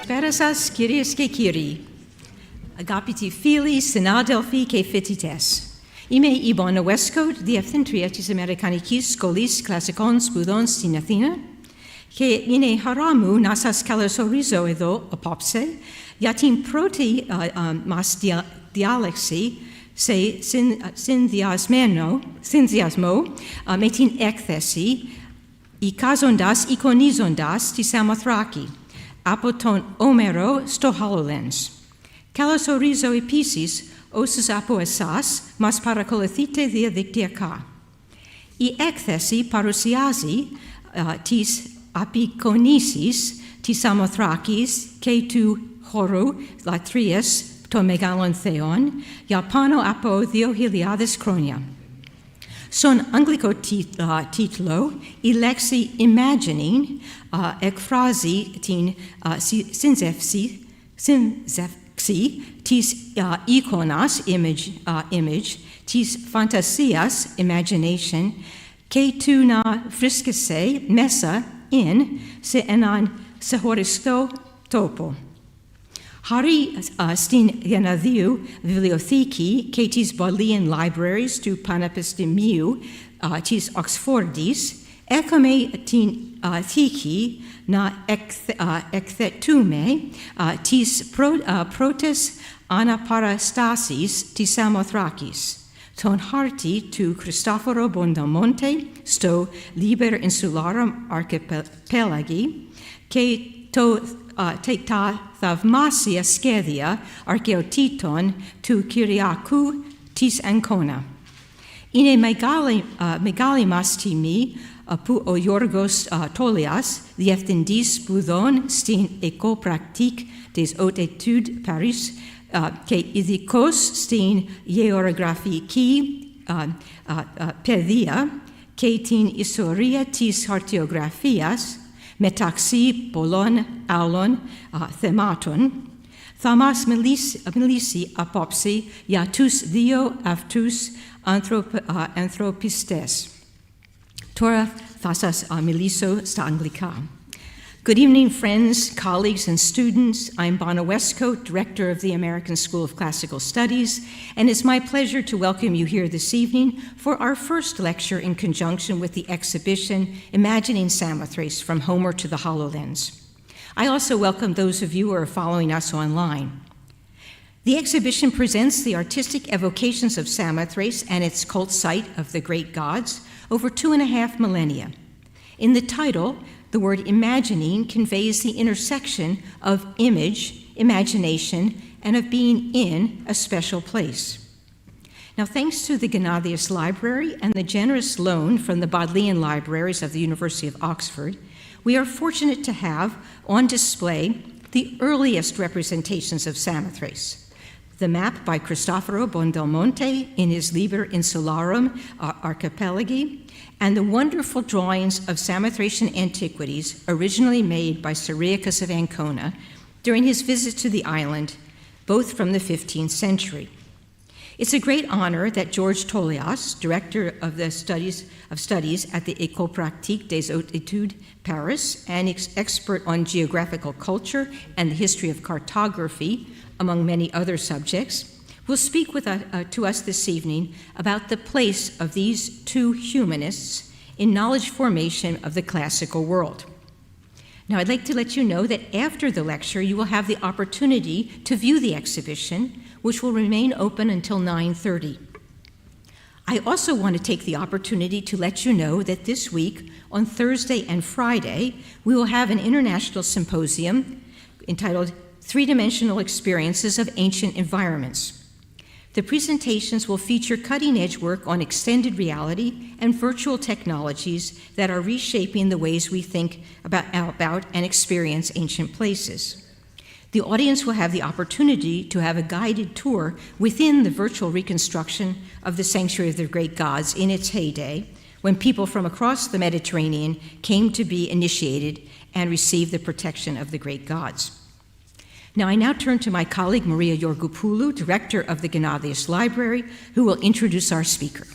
Perasas Kyries ke Kyri, agapiti Fili Synadelphi ke Fitites. Ime ibon Westcote Diepthentria tis Americanikis Scholis Klassikon Spudon sin Athena, ke ine haramu nasas kalosorizo edo apopse, yatin proti mas dialexi, se syndiasmo, metin ekthesi, ikazondas ikonizondas tis samothraki, apoton omero sto hololens. Kalos orizo episis, osus apoesas, mas paracolothite dia dictiaca. I ekthesi parousiasi, tis apikonisis, tis samothrakis, ke tu horo latrias, to megalon theon, Japano apo diohiliades chronia. Son anglico titlo, ilexi imagining, ekphrasi tin synzefsi, tis ikonas, image, tis fantasias, imagination, ke tu na friscase, messa, in, se enan sehoristo topo. Hari stin genathiu bibliotheki, ke tis Bodleian libraries tu panepistimiu, tis Oxfordis, ekome tin thiki na ekthetume, tis protes anaparastasis tis samothrakis. Ton harti tu Cristoforo Buondelmonti, sto Liber insularum Archipelagi, ke to ta thavmasia scedia archaeotiton tu Ciriaco tis Ancona. Ine megalimas timi pu o Yorgos Tolias, diepthendis budon stin ecopractique des hautes études Paris, ke idikos stin geographiki pedia, ke tin istoria tis hartiographias, metaxi polon aulon thematon, thamas milisi apopsi, iatus dio aftus anthropistes. Tora thasas miliso sta Anglica. Good evening, friends, colleagues, and students. I'm Bona Westcote, Director of the American School of Classical Studies, and it's my pleasure to welcome you here this evening for our first lecture in conjunction with the exhibition Imagining Samothrace from Homer to the HoloLens. I also welcome those of you who are following us online. The exhibition presents the artistic evocations of Samothrace and its cult site of the great gods over 2.5 millennia. In the title, the word imagining conveys the intersection of image, imagination, and of being in a special place. Now, thanks to the Gennadius Library and the generous loan from the Bodleian Libraries of the University of Oxford, we are fortunate to have on display the earliest representations of Samothrace. The map by Cristoforo Buondelmonti in his Liber insularum Archipelagi, and the wonderful drawings of Samothracian antiquities originally made by Cyriacus of Ancona during his visit to the island, both from the 15th century. It's a great honor that George Tolias, director of the studies at the École Pratique des Hautes Études Paris and expert on geographical culture and the history of cartography, among many other subjects, will speak to us this evening about the place of these two humanists in knowledge formation of the classical world. Now, I'd like to let you know that after the lecture, you will have the opportunity to view the exhibition, which will remain open until 9:30. I also want to take the opportunity to let you know that this week, on Thursday and Friday, we will have an international symposium entitled Three-Dimensional Experiences of Ancient Environments. The presentations will feature cutting-edge work on extended reality and virtual technologies that are reshaping the ways we think about and experience ancient places. The audience will have the opportunity to have a guided tour within the virtual reconstruction of the Sanctuary of the Great Gods in its heyday, when people from across the Mediterranean came to be initiated and receive the protection of the great gods. Now, I now turn to my colleague, Maria Iorgopoulou, director of the Gennadius Library, who will introduce our speaker.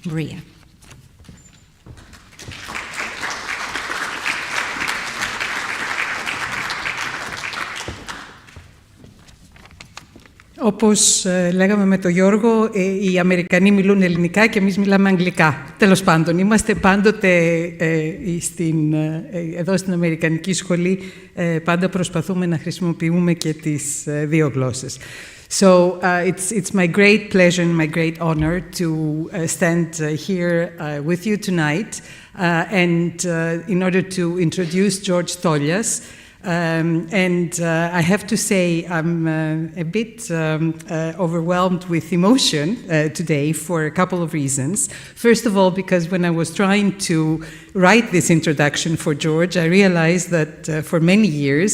Maria. Όπως λέγαμε με τον Γιώργο, οι Αμερικανοί μιλούν ελληνικά και εμείς μιλάμε αγγλικά. Τέλος πάντων, είμαστε πάντοτε εδώ στην Αμερικανική σχολή, πάντα προσπαθούμε να χρησιμοποιούμε και τις δύο γλώσσες. So it's my great pleasure and my great honor to stand here with you tonight and in order to introduce George Tolias. I have to say I'm a bit overwhelmed with emotion today for a couple of reasons. First of all, because when I was trying to write this introduction for George, I realized that for many years,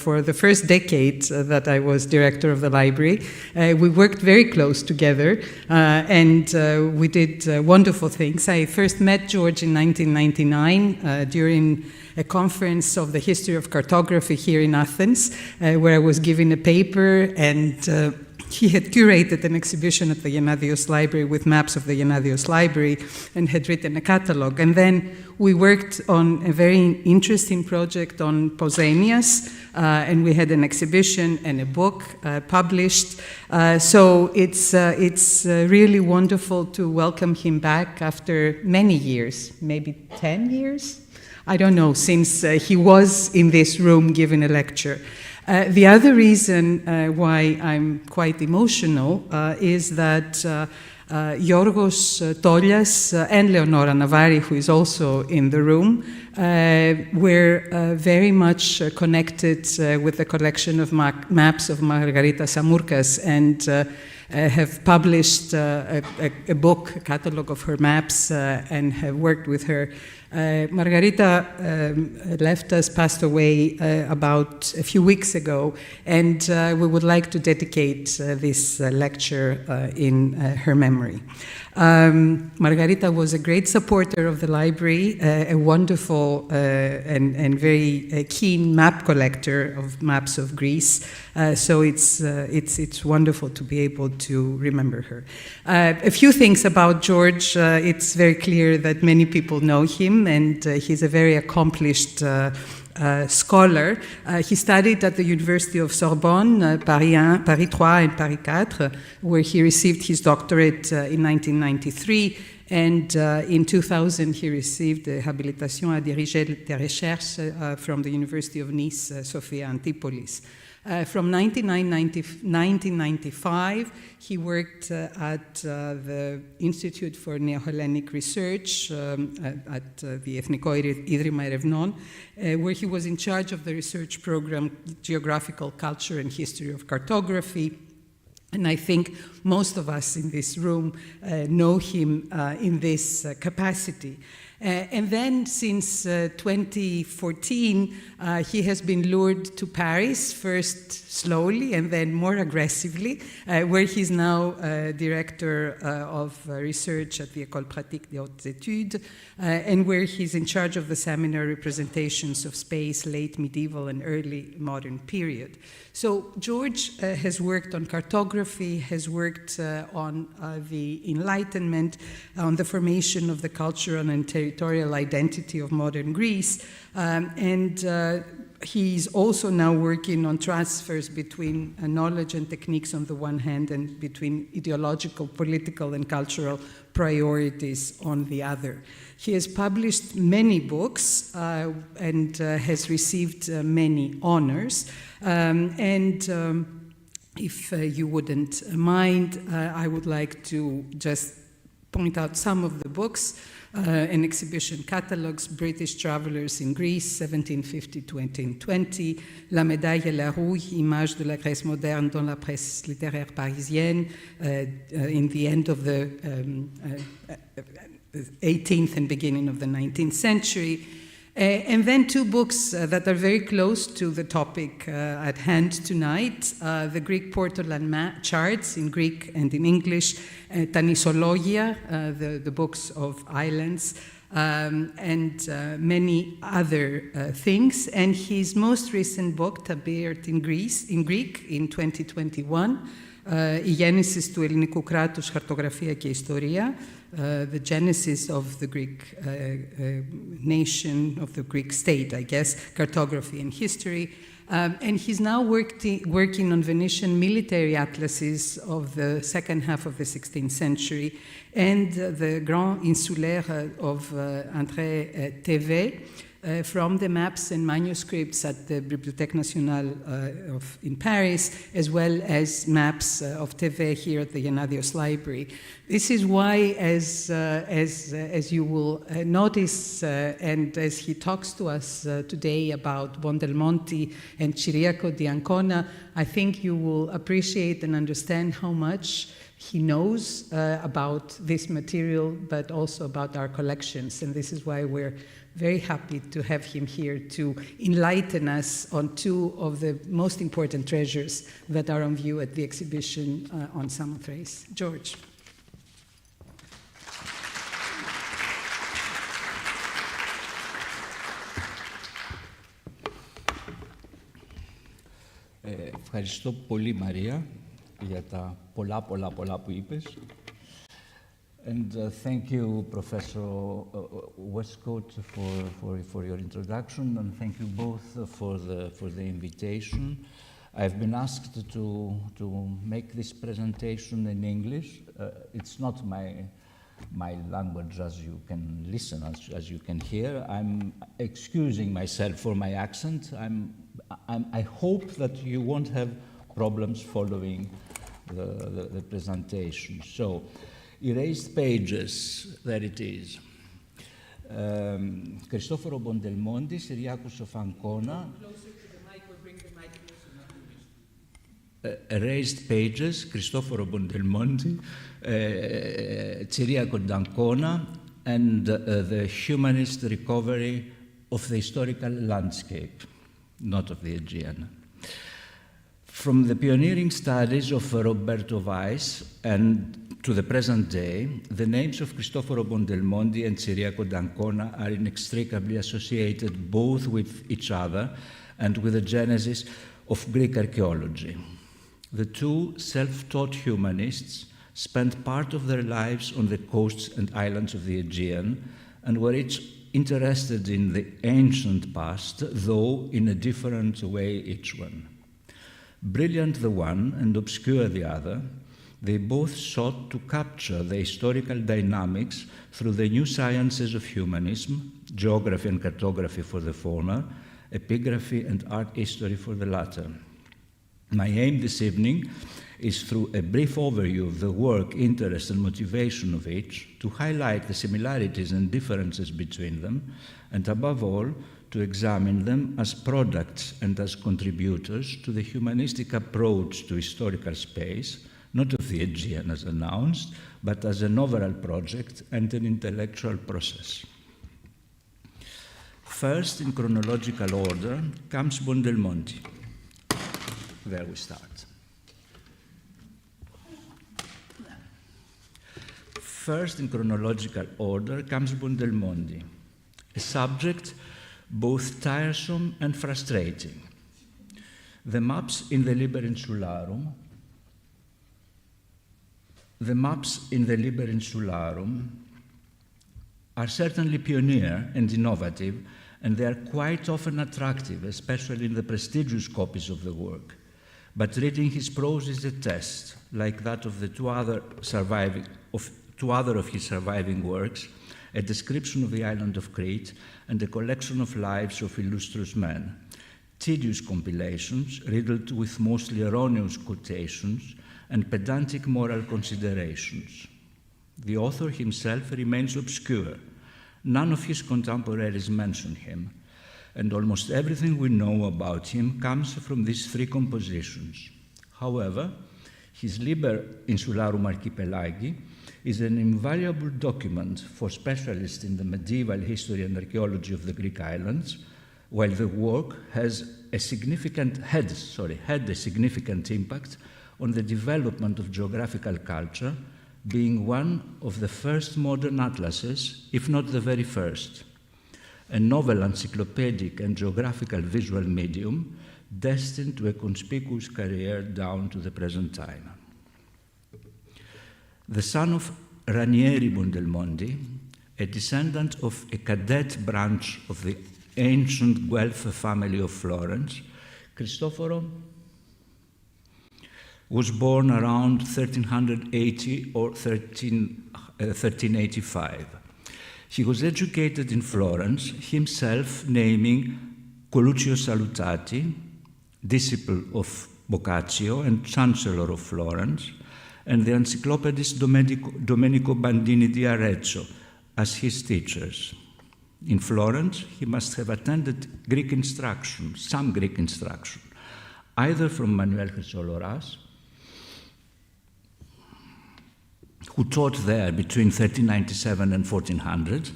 for the first decade that I was director of the library, we worked very close together and we did wonderful things. I first met George in 1999 during a conference of the history of cartography here in Athens, where I was giving a paper, and he had curated an exhibition at the Gennadios Library with maps of the Gennadios Library and had written a catalog. And then we worked on a very interesting project on Pausanias, and we had an exhibition and a book published. So it's really wonderful to welcome him back after many years, maybe 10 years? I don't know, since he was in this room giving a lecture. The other reason why I'm quite emotional is that Yorgos Tolias and Leonora Navari, who is also in the room, were very much connected with the collection of maps of Margarita Samurkas and have published a book, a catalog of her maps, and have worked with her. Margarita left us, passed away about a few weeks ago, and we would like to dedicate this lecture in her memory. Margarita was a great supporter of the library, a wonderful and very keen map collector of maps of Greece. So it's wonderful to be able to remember her. A few things about George. It's very clear that many people know him, and he's a very accomplished scholar. He studied at the University of Sorbonne, Paris 3 and Paris 4, where he received his doctorate in 1993. And in 2000, he received a habilitation à diriger des recherches from the University of Nice, Sophia Antipolis. From 1995, he worked at the Institute for Neo-Hellenic Research at the Ethniko Idrima Erevnon, where he was in charge of the research program Geographical Culture and History of Cartography. And I think most of us in this room know him in this capacity. And then since 2014, he has been lured to Paris, first slowly and then more aggressively, where he's now director of research at the École Pratique des Hautes Études, and where he's in charge of the seminar representations of space, late medieval and early modern period. So George has worked on cartography, has worked on the Enlightenment, on the formation of the cultural and territorial identity of modern Greece, and he's also now working on transfers between knowledge and techniques on the one hand and between ideological, political, and cultural priorities on the other. He has published many books and has received many honors. If you wouldn't mind, I would like to just point out some of the books. An exhibition catalogues, British Travelers in Greece, 1750-1820, La Médaille et la Rouille, Images de la Grèce moderne dans la presse littéraire parisienne, in the end of the 18th and beginning of the 19th century. And then two books that are very close to the topic at hand tonight, the Greek Portolan charts in Greek and in English, Tanisologia, the books of islands, and many other things. And his most recent book, appeared in Greek in 2021, η γέννηση του ελληνικού κράτους, χαρτογραφία και ιστορία, the genesis of the Greek nation, of the Greek state, I guess, cartography and history. And he's now working on Venetian military atlases of the second half of the 16th century and the Grand Insulaire of André Thévet, from the maps and manuscripts at the Bibliothèque Nationale in Paris, as well as maps of Thévet here at the Gennadios Library. This is why, as you will notice, and as he talks to us today about Buondelmonti and Ciriaco di Ancona, I think you will appreciate and understand how much he knows about this material, but also about our collections. And this is why we're very happy to have him here to enlighten us on two of the most important treasures that are on view at the exhibition on Samothrace. George. Ευχαριστώ πολύ, Μαρία, για τα πολλά που είπες. And thank you, Professor Westcott, for your introduction, and thank you both for the invitation. I've been asked to make this presentation in English. It's not my language, as you can listen, as you can hear. I'm excusing myself for my accent. I hope that you won't have problems following the presentation. So, erased pages, there it is. Cristoforo Buondelmonti, Cyriacus of Ancona. Closer to the mic or bring the mic closer. Erased pages, Cristoforo Buondelmonti, Ciriaco d'Ancona, and the humanist recovery of the historical landscape, not of the Aegean. From the pioneering studies of Roberto Weiss and to the present day, the names of Cristoforo Buondelmonti and Ciriaco d'Ancona are inextricably associated both with each other and with the genesis of Greek archaeology. The two self-taught humanists spent part of their lives on the coasts and islands of the Aegean and were each interested in the ancient past, though in a different way each one. Brilliant the one and obscure the other, they both sought to capture the historical dynamics through the new sciences of humanism, geography and cartography for the former, epigraphy and art history for the latter. My aim this evening is, through a brief overview of the work, interest and motivation of each, to highlight the similarities and differences between them, and above all, to examine them as products and as contributors to the humanistic approach to historical space, not of the Aegean as announced, but as an overall project and an intellectual process. First, in chronological order, comes Buondelmonti. There we start. First, in chronological order, comes Buondelmonti, a subject both tiresome and frustrating. The maps in the Liber Insularum are certainly pioneer and innovative, and they are quite often attractive, especially in the prestigious copies of the work. But reading his prose is a test, like that of the two other of his surviving works, a description of the island of Crete and a collection of lives of illustrious men, tedious compilations riddled with mostly erroneous quotations and pedantic moral considerations. The author himself remains obscure. None of his contemporaries mention him, and almost everything we know about him comes from these three compositions. However, his Liber Insularum Archipelagi is an invaluable document for specialists in the medieval history and archaeology of the Greek islands, while the work had a significant impact on the development of geographical culture, being one of the first modern atlases, if not the very first, a novel encyclopedic and geographical visual medium destined to a conspicuous career down to the present time. The son of Ranieri Buondelmonti, a descendant of a cadet branch of the ancient Guelph family of Florence, Cristoforo was born around 1380 or 1385. He was educated in Florence, himself naming Coluccio Salutati, disciple of Boccaccio and Chancellor of Florence, and the encyclopedist Domenico Bandini di Arezzo as his teachers. In Florence, he must have attended Greek instruction, some Greek instruction, either from Manuel Chrysoloras, who taught there between 1397 and 1400,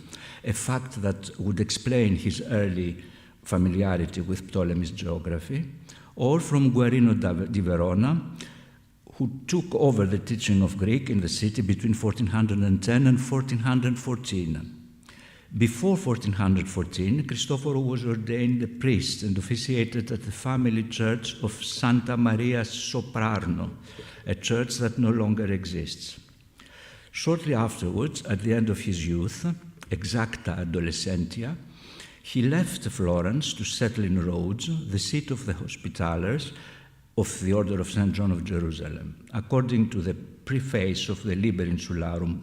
a fact that would explain his early familiarity with Ptolemy's geography, or from Guarino di Verona, who took over the teaching of Greek in the city between 1410 and 1414. Before 1414, Cristoforo was ordained a priest and officiated at the family church of Santa Maria Soprarno, a church that no longer exists. Shortly afterwards, at the end of his youth, exacta adolescentia, he left Florence to settle in Rhodes, the seat of the Hospitallers of the Order of St. John of Jerusalem. According to the preface of the Liber Insularum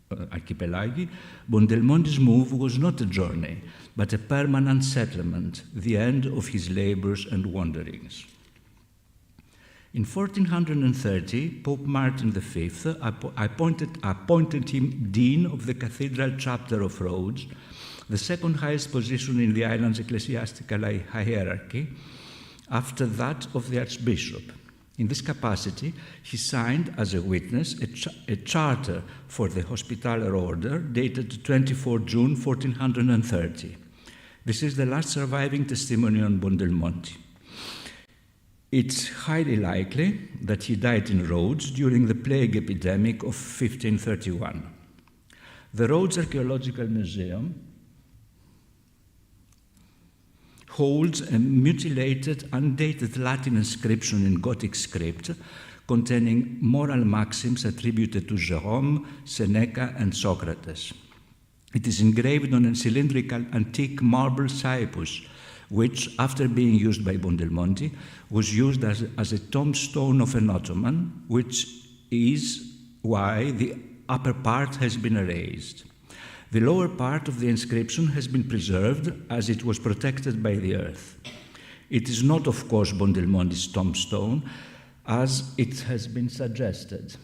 Archipelagi, Buondelmonti's move was not a journey, but a permanent settlement, the end of his labors and wanderings. In 1430, Pope Martin V appointed him Dean of the Cathedral Chapter of Rhodes, the second highest position in the island's ecclesiastical hierarchy, after that of the Archbishop. In this capacity, he signed as a witness a charter for the Hospitaller Order dated 24 June 1430. This is the last surviving testimony on Buondelmonti. It's highly likely that he died in Rhodes during the plague epidemic of 1531. The Rhodes Archaeological Museum holds a mutilated, undated Latin inscription in Gothic script containing moral maxims attributed to Jerome, Seneca, and Socrates. It is engraved on a cylindrical antique marble cypus, which, after being used by Buondelmonti, was used as a tombstone of an Ottoman, which is why the upper part has been erased. The lower part of the inscription has been preserved as it was protected by the earth. It is not, of course, Buondelmonti's tombstone, as it has been suggested.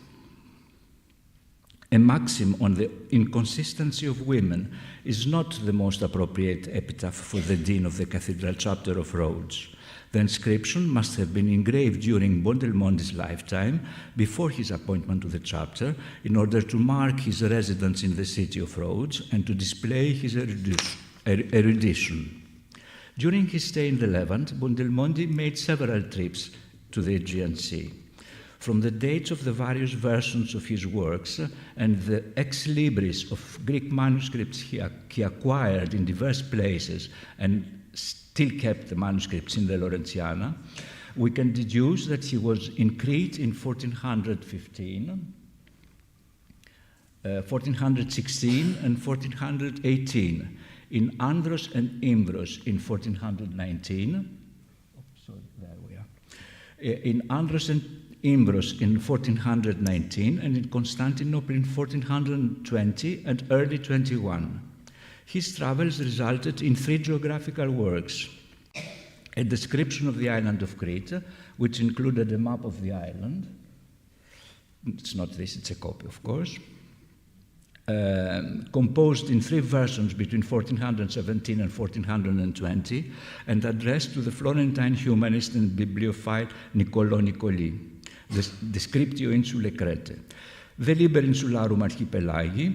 A maxim on the inconsistency of women is not the most appropriate epitaph for the Dean of the Cathedral Chapter of Rhodes. The inscription must have been engraved during Buondelmonti's lifetime, before his appointment to the chapter, in order to mark his residence in the city of Rhodes and to display his erudition. During his stay in the Levant, Buondelmonti made several trips to the Aegean Sea. From the dates of the various versions of his works and the ex libris of Greek manuscripts he acquired in diverse places and still kept the manuscripts in the Laurentiana, we can deduce that he was in Crete in 1415, 1416 and 1418, in Andros and Imbros in 1419, in Andros and Imbros in 1419, and in Constantinople in 1420 and early 21. His travels resulted in 3 geographical works: a description of the island of Crete, which included a map of the island. It's not this, it's a copy, of course. Composed in 3 versions between 1417 and 1420, and addressed to the Florentine humanist and bibliophile Niccolò Niccoli, the Descriptio Insulae Crete. The Liber Insularum Archipelagi.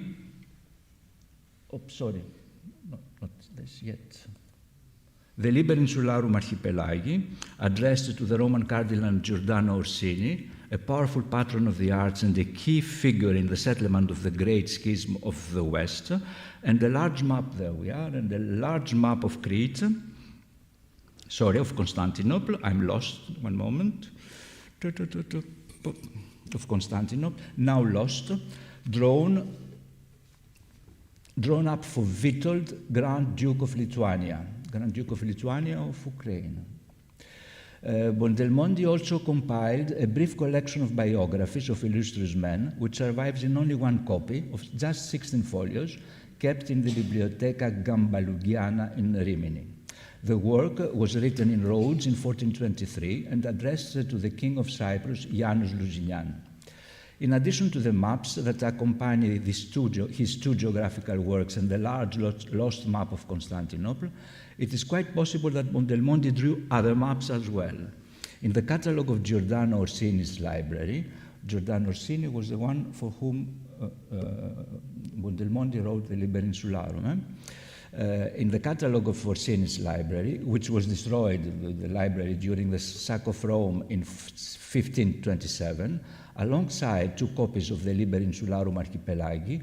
Oh, sorry, not this yet. The Liber Insularum Archipelagi, addressed to the Roman Cardinal Giordano Orsini, a powerful patron of the arts and a key figure in the settlement of the Great Schism of the West, and a large map, there we are, and a large map of Crete, of Constantinople, I'm lost, one moment, of Constantinople, now lost, drawn up for Witold, Grand Duke of Lithuania of Ukraine. Buondelmonti also compiled a brief collection of biographies of illustrious men, which survives in only one copy of just 16 folios, kept in the Bibliotheca Gambalugiana in Rimini. The work was written in Rhodes in 1423 and addressed to the King of Cyprus, Janus Lusignan. In addition to the maps that accompany his two geographical works and the large lost map of Constantinople, it is quite possible that Buondelmonti drew other maps as well. In the catalogue of Giordano Orsini's library, Giordano Orsini was the one for whom Buondelmonti wrote the Liber insularum. In the catalogue of Orsini's library, which was destroyed, the library, during the sack of Rome in 1527, alongside two copies of the Liber insularum Archipelagi,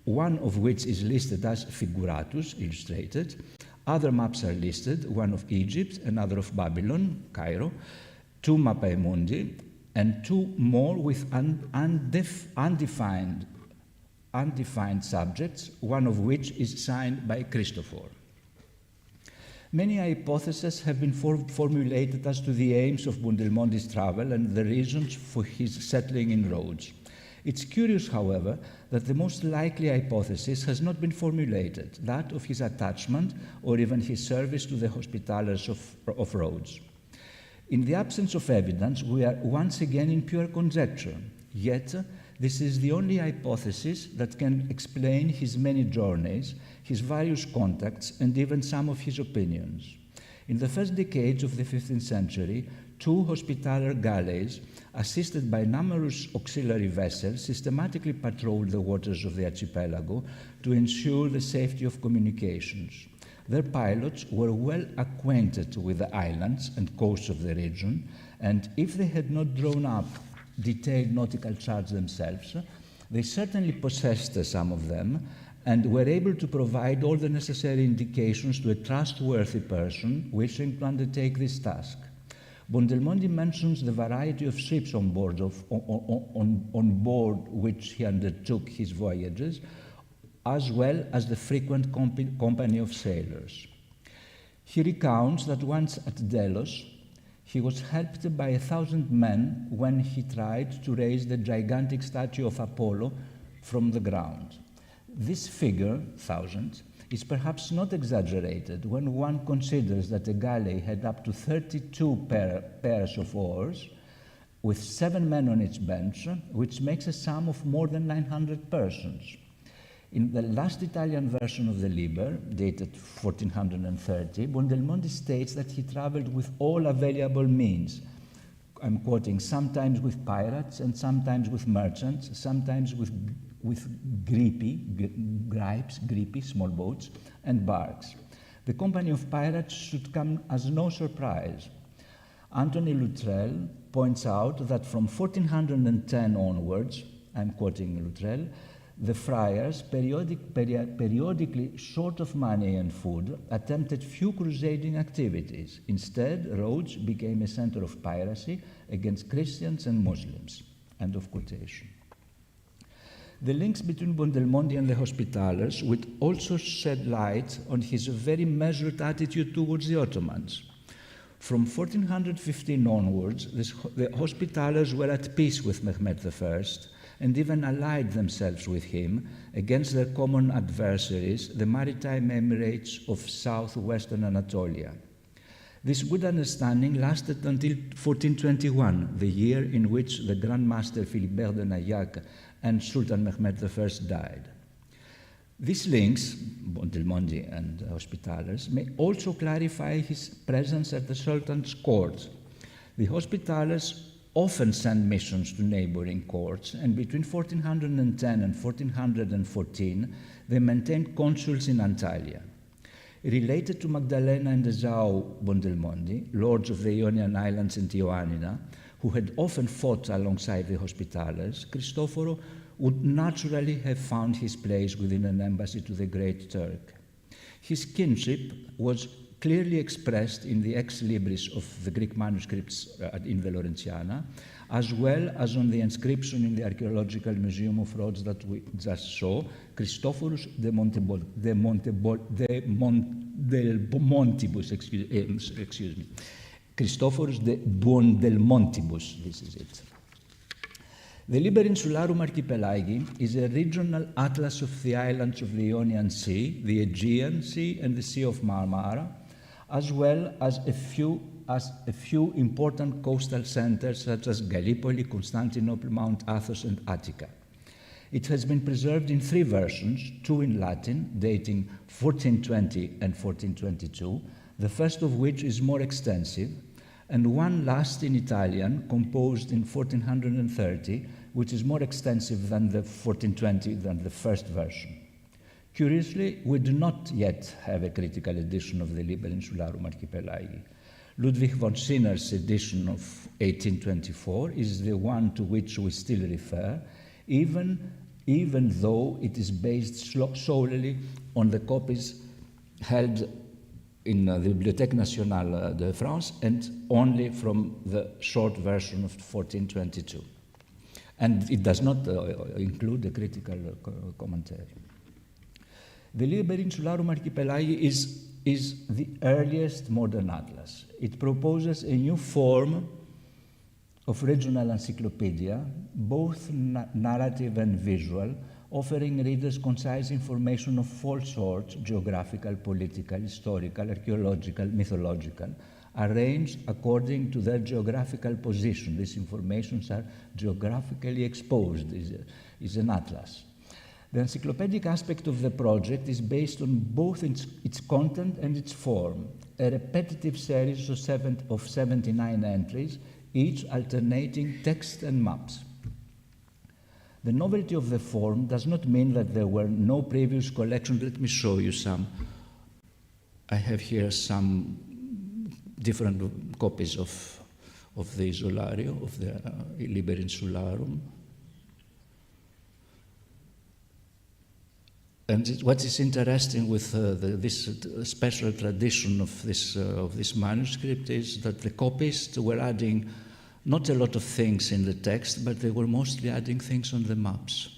one of which is listed as figuratus, illustrated. Other maps are listed, one of Egypt, another of Babylon, Cairo, two Mappae Mundi, and two more with undefined subjects, one of which is signed by Cristoforo. Many hypotheses have been formulated as to the aims of Buondelmonti's travel and the reasons for his settling in Rhodes. It's curious, however, that the most likely hypothesis has not been formulated, that of his attachment or even his service to the Hospitallers of Rhodes. In the absence of evidence, we are once again in pure conjecture, yet this is the only hypothesis that can explain his many journeys, his various contacts, and even some of his opinions. In the first decades of the 15th century, two Hospitaller galleys, assisted by numerous auxiliary vessels, systematically patrolled the waters of the archipelago to ensure the safety of communications. Their pilots were well acquainted with the islands and coasts of the region, and if they had not drawn up detailed nautical charts themselves, they certainly possessed some of them and were able to provide all the necessary indications to a trustworthy person wishing to undertake this task. Buondelmonti mentions the variety of ships on board which he undertook his voyages, as well as the frequent company of sailors. He recounts that once at Delos, he was helped by 1,000 men when he tried to raise the gigantic statue of Apollo from the ground. This figure, 1,000, is perhaps not exaggerated when one considers that a galley had up to 32 pairs of oars, with 7 men on its bench, which makes a sum of more than 900 persons. In the last Italian version of the Liber, dated 1430, Buondelmonti states that he traveled with all available means. I'm quoting, sometimes with pirates and sometimes with merchants, sometimes with gripi, small boats, and barks. The company of pirates should come as no surprise. Anthony Luttrell points out that from 1410 onwards, I'm quoting Luttrell, the friars, periodically short of money and food, attempted few crusading activities. Instead, Rhodes became a center of piracy against Christians and Muslims. End of quotation. The links between Buondelmonti and the Hospitallers would also shed light on his very measured attitude towards the Ottomans. From 1415 onwards, the Hospitallers were at peace with Mehmed I and even allied themselves with him against their common adversaries, the maritime emirates of southwestern Anatolia. This good understanding lasted until 1421, the year in which the Grand Master Philibert de Nayak and Sultan Mehmed I died. These links, Buondelmonti and Hospitallers, may also clarify his presence at the Sultan's court. The Hospitallers often sent missions to neighboring courts, and between 1410 and 1414, they maintained consuls in Antalya. Related to Magdalena and Esau Buondelmonti, lords of the Ionian Islands and Ioannina, who had often fought alongside the Hospitallers, Cristoforo would naturally have found his place within an embassy to the Great Turk. His kinship was clearly expressed in the ex libris of the Greek manuscripts in the Laurentiana, as well as on the inscription in the Archaeological Museum of Rhodes that we just saw, Christophorus de Montibus, excuse me. Cristoforo Buondelmontibus, this is it. The Liber Insularum Archipelagi is a regional atlas of the islands of the Ionian Sea, the Aegean Sea, and the Sea of Marmara, as well as a few important coastal centers such as Gallipoli, Constantinople, Mount Athos, and Attica. It has been preserved in 3 versions, 2 in Latin, dating 1420 and 1422, the first of which is more extensive, and 1 last in Italian, composed in 1430, which is more extensive than the 1420, than the first version. Curiously, we do not yet have a critical edition of the Liber Insularum Archipelagi. Ludwig von Sinner's edition of 1824 is the one to which we still refer, even though it is based solely on the copies held in the Bibliothèque Nationale de France and only from the short version of 1422. And it does not include a critical commentary. The Liber Insularum Archipelagi is the earliest modern atlas. It proposes a new form of regional encyclopedia, both narrative and visual, offering readers concise information of all sorts, geographical, political, historical, archaeological, mythological, arranged according to their geographical position. These informations are geographically exposed, is an atlas. The encyclopedic aspect of the project is based on both its content and its form, a repetitive series of 79 entries, each alternating text and maps. The novelty of the form does not mean that there were no previous collections. Let me show you some. I have here some different copies of the Isolario, of the Liber Insularum. And what is interesting with this special tradition of this manuscript is that the copists were adding not a lot of things in the text, but they were mostly adding things on the maps.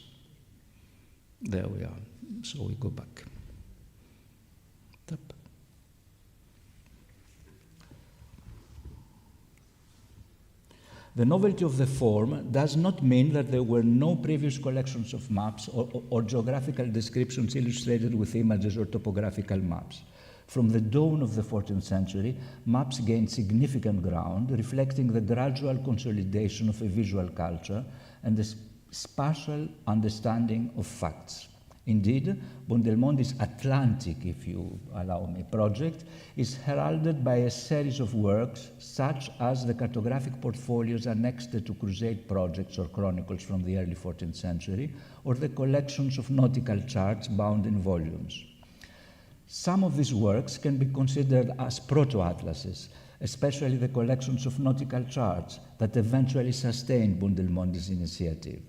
There we are. So we go back. Tap. The novelty of the form does not mean that there were no previous collections of maps or geographical descriptions illustrated with images or topographical maps. From the dawn of the 14th century, maps gained significant ground, reflecting the gradual consolidation of a visual culture and the spatial understanding of facts. Indeed, Buondelmonti's Atlantic, if you allow me, project is heralded by a series of works such as the cartographic portfolios annexed to crusade projects or chronicles from the early 14th century, or the collections of nautical charts bound in volumes. Some of these works can be considered as proto-atlases, especially the collections of nautical charts that eventually sustained Buondelmonti's initiative.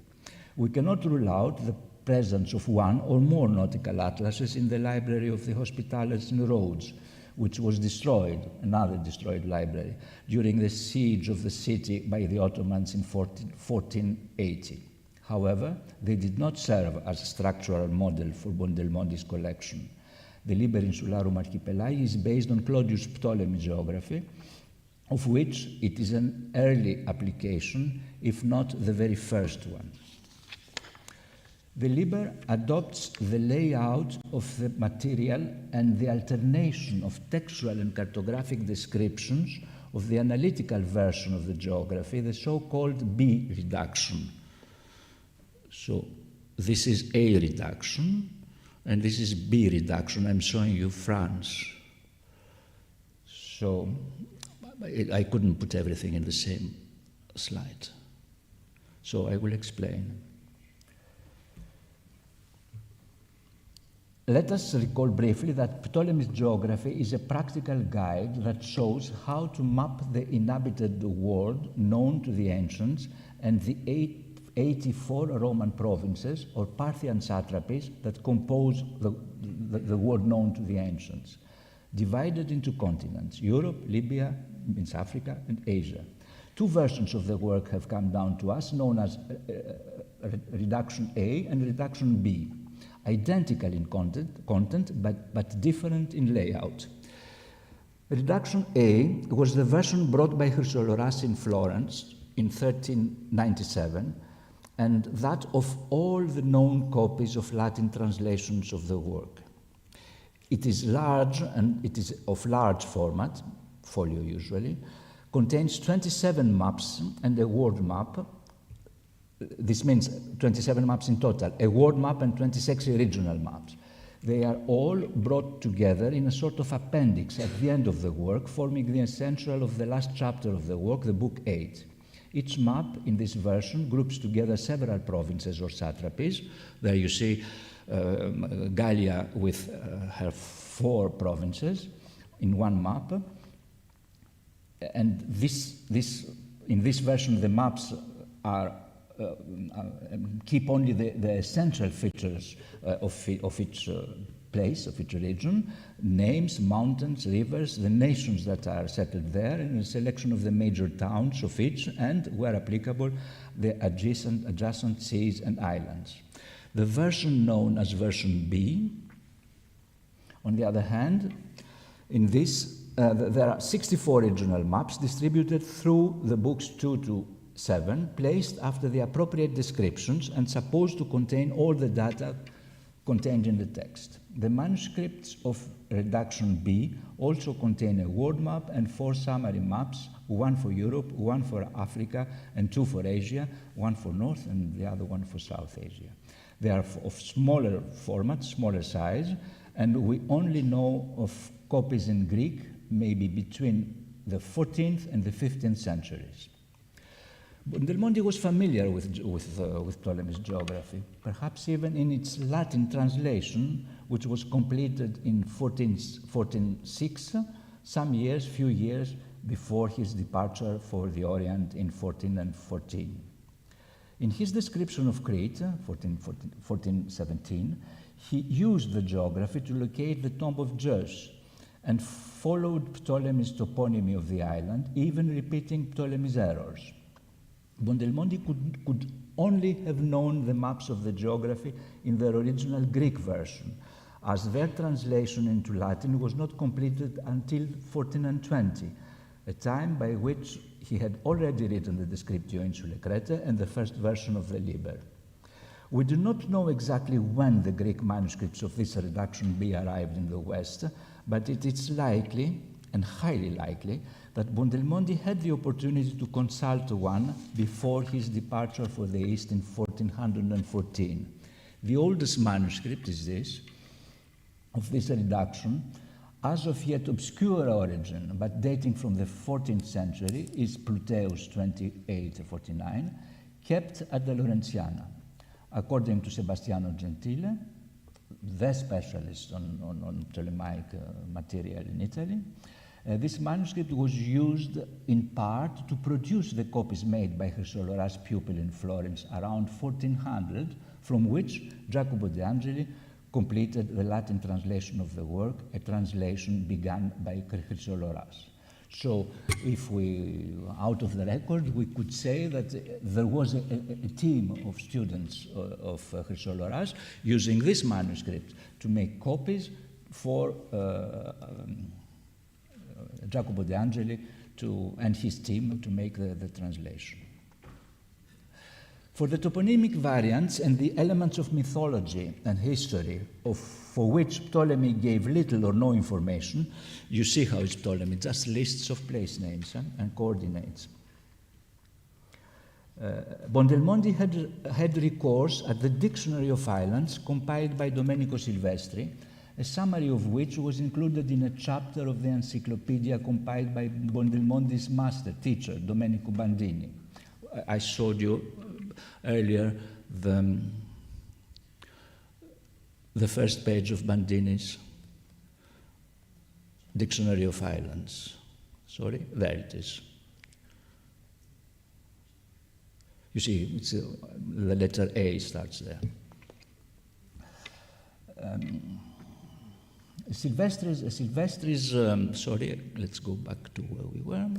We cannot rule out the presence of one or more nautical atlases in the library of the Hospitallers in Rhodes, which was destroyed, another destroyed library, during the siege of the city by the Ottomans in 1480. However, they did not serve as a structural model for Buondelmonti's collection. The Liber Insularum Archipelagi is based on Claudius Ptolemy geography, of which it is an early application, if not the very first one. The Liber adopts the layout of the material and the alternation of textual and cartographic descriptions of the analytical version of the geography, the so-called B reduction. So this is A reduction, and this is B reduction. I'm showing you France. So I couldn't put everything in the same slide. So I will explain. Let us recall briefly that Ptolemy's geography is a practical guide that shows how to map the inhabited world known to the ancients and the 84 Roman provinces or Parthian satrapies that compose the world known to the ancients, divided into continents: Europe, Libya, means Africa, and Asia. 2 versions of the work have come down to us, known as Reduction A and Reduction B. Identical in content but different in layout. Reduction A was the version brought by Chrysoloras in Florence in 1397, and that of all the known copies of Latin translations of the work. It is large, and it is of large format, folio usually, contains 27 maps and a word map. This means 27 maps in total, a word map and 26 regional maps. They are all brought together in a sort of appendix at the end of the work, forming the essential of the last chapter of the work, the book 8. Each map in this version groups together several provinces or satrapies. There you see Gallia with her 4 provinces in one map. And in this version, the maps are keep only the essential features of each place, of each region, names, mountains, rivers, the nations that are settled there, and a selection of the major towns of each, and, where applicable, the adjacent seas and islands. The version known as version B, on the other hand, in this, there are 64 regional maps distributed through the books 2 to 7, placed after the appropriate descriptions and supposed to contain all the data contained in the text. The manuscripts of reduction B also contain a word map and 4 summary maps, one for Europe, one for Africa, and 2 for Asia, one for North and the other one for South Asia. They are of smaller format, smaller size, and we only know of copies in Greek maybe between the 14th and the 15th centuries. Buondelmonti was familiar with Ptolemy's geography, perhaps even in its Latin translation, which was completed in 1406, few years before his departure for the Orient in 1414. In his description of Crete, 1417, he used the geography to locate the tomb of Zeus and followed Ptolemy's toponymy of the island, even repeating Ptolemy's errors. Buondelmonti could only have known the maps of the geography in their original Greek version, as their translation into Latin was not completed until 1420, a time by which he had already written the Descriptio Insulae Cretae and the first version of the Liber. We do not know exactly when the Greek manuscripts of this reduction B arrived in the West, but it is likely, and highly likely, that Buondelmonti had the opportunity to consult one before his departure for the East in 1414. The oldest manuscript is this, of this reduction, as of yet obscure origin, but dating from the 14th century, is Pluteus 2849, kept at the Laurentiana. According to Sebastiano Gentile, the specialist on Ptolemaic material in Italy, this manuscript was used in part to produce the copies made by Chrysoloras' pupil in Florence around 1400, from which Jacopo de Angeli completed the Latin translation of the work, a translation begun by Chrysoloras. So, if we, out of the record, we could say that there was a team of students of Chrysoloras using this manuscript to make copies for Jacopo de Angeli and his team to make the translation. For the toponymic variants and the elements of mythology and history for which Ptolemy gave little or no information, you see how it's Ptolemy, just lists of place names and coordinates. Buondelmonti had recourse at the Dictionary of Islands compiled by Domenico Silvestri, a summary of which was included in a chapter of the encyclopedia compiled by Buondelmonti's master teacher, Domenico Bandini. I showed you earlier the first page of Bandini's Dictionary of Islands. Sorry, there it is. You see, it's, the letter A starts there. Silvestri's sorry, let's go back to where we were.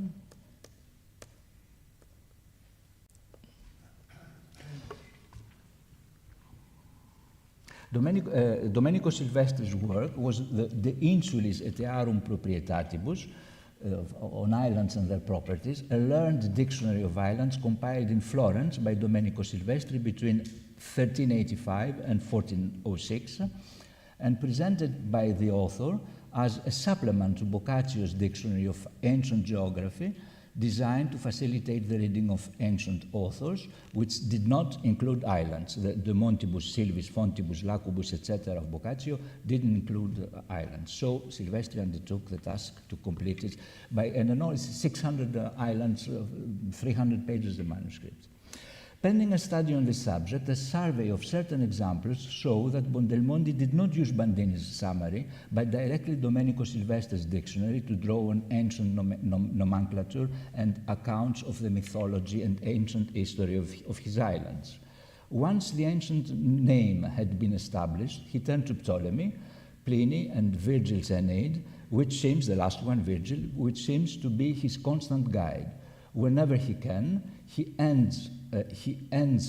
Domenico Silvestri's work was the Insulis et Earum Proprietatibus, on islands and their properties, a learned dictionary of islands compiled in Florence by Domenico Silvestri between 1385 and 1406, and presented by the author as a supplement to Boccaccio's Dictionary of Ancient Geography, designed to facilitate the reading of ancient authors, which did not include islands. The De Montibus, Silvis, Fontibus, Lacubus, etc. of Boccaccio didn't include islands. So Silvestri undertook the task to complete it by an enormous 600 islands, 300 pages of manuscript. Pending a study on this subject, a survey of certain examples show that Buondelmonti did not use Bandini's summary, but directly Domenico Silvestri's dictionary to draw on ancient nomenclature and accounts of the mythology and ancient history of his islands. Once the ancient name had been established, he turned to Ptolemy, Pliny, and Virgil's Aeneid, which seems, the last one, Virgil, which seems to be his constant guide. Whenever he can, he ends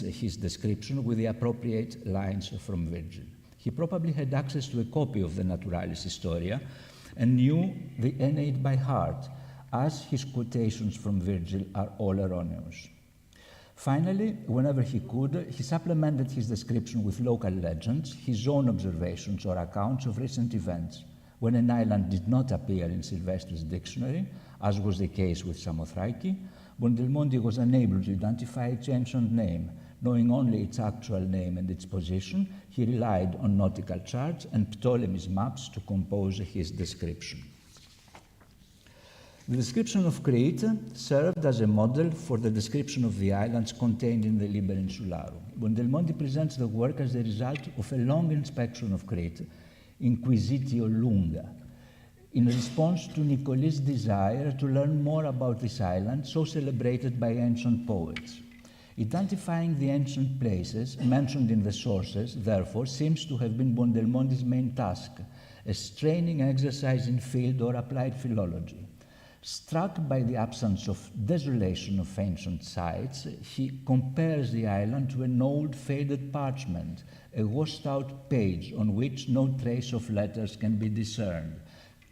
his description with the appropriate lines from Virgil. He probably had access to a copy of the Naturalis Historia and knew the Aeneid by heart, as his quotations from Virgil are all erroneous. Finally, whenever he could, he supplemented his description with local legends, his own observations or accounts of recent events. When an island did not appear in Silvestri's dictionary, as was the case with Samothraki, Buondelmonti was unable to identify its ancient name. Knowing only its actual name and its position, he relied on nautical charts and Ptolemy's maps to compose his description. The description of Crete served as a model for the description of the islands contained in the Liber Insularum. Buondelmonti presents the work as the result of a long inspection of Crete, Inquisitio Lunga, in response to Nicolis' desire to learn more about this island, so celebrated by ancient poets. Identifying the ancient places mentioned in the sources, therefore, seems to have been Buondelmonti's main task, a straining exercise in field or applied philology. Struck by the absence of desolation of ancient sites, he compares the island to an old faded parchment, a washed-out page on which no trace of letters can be discerned.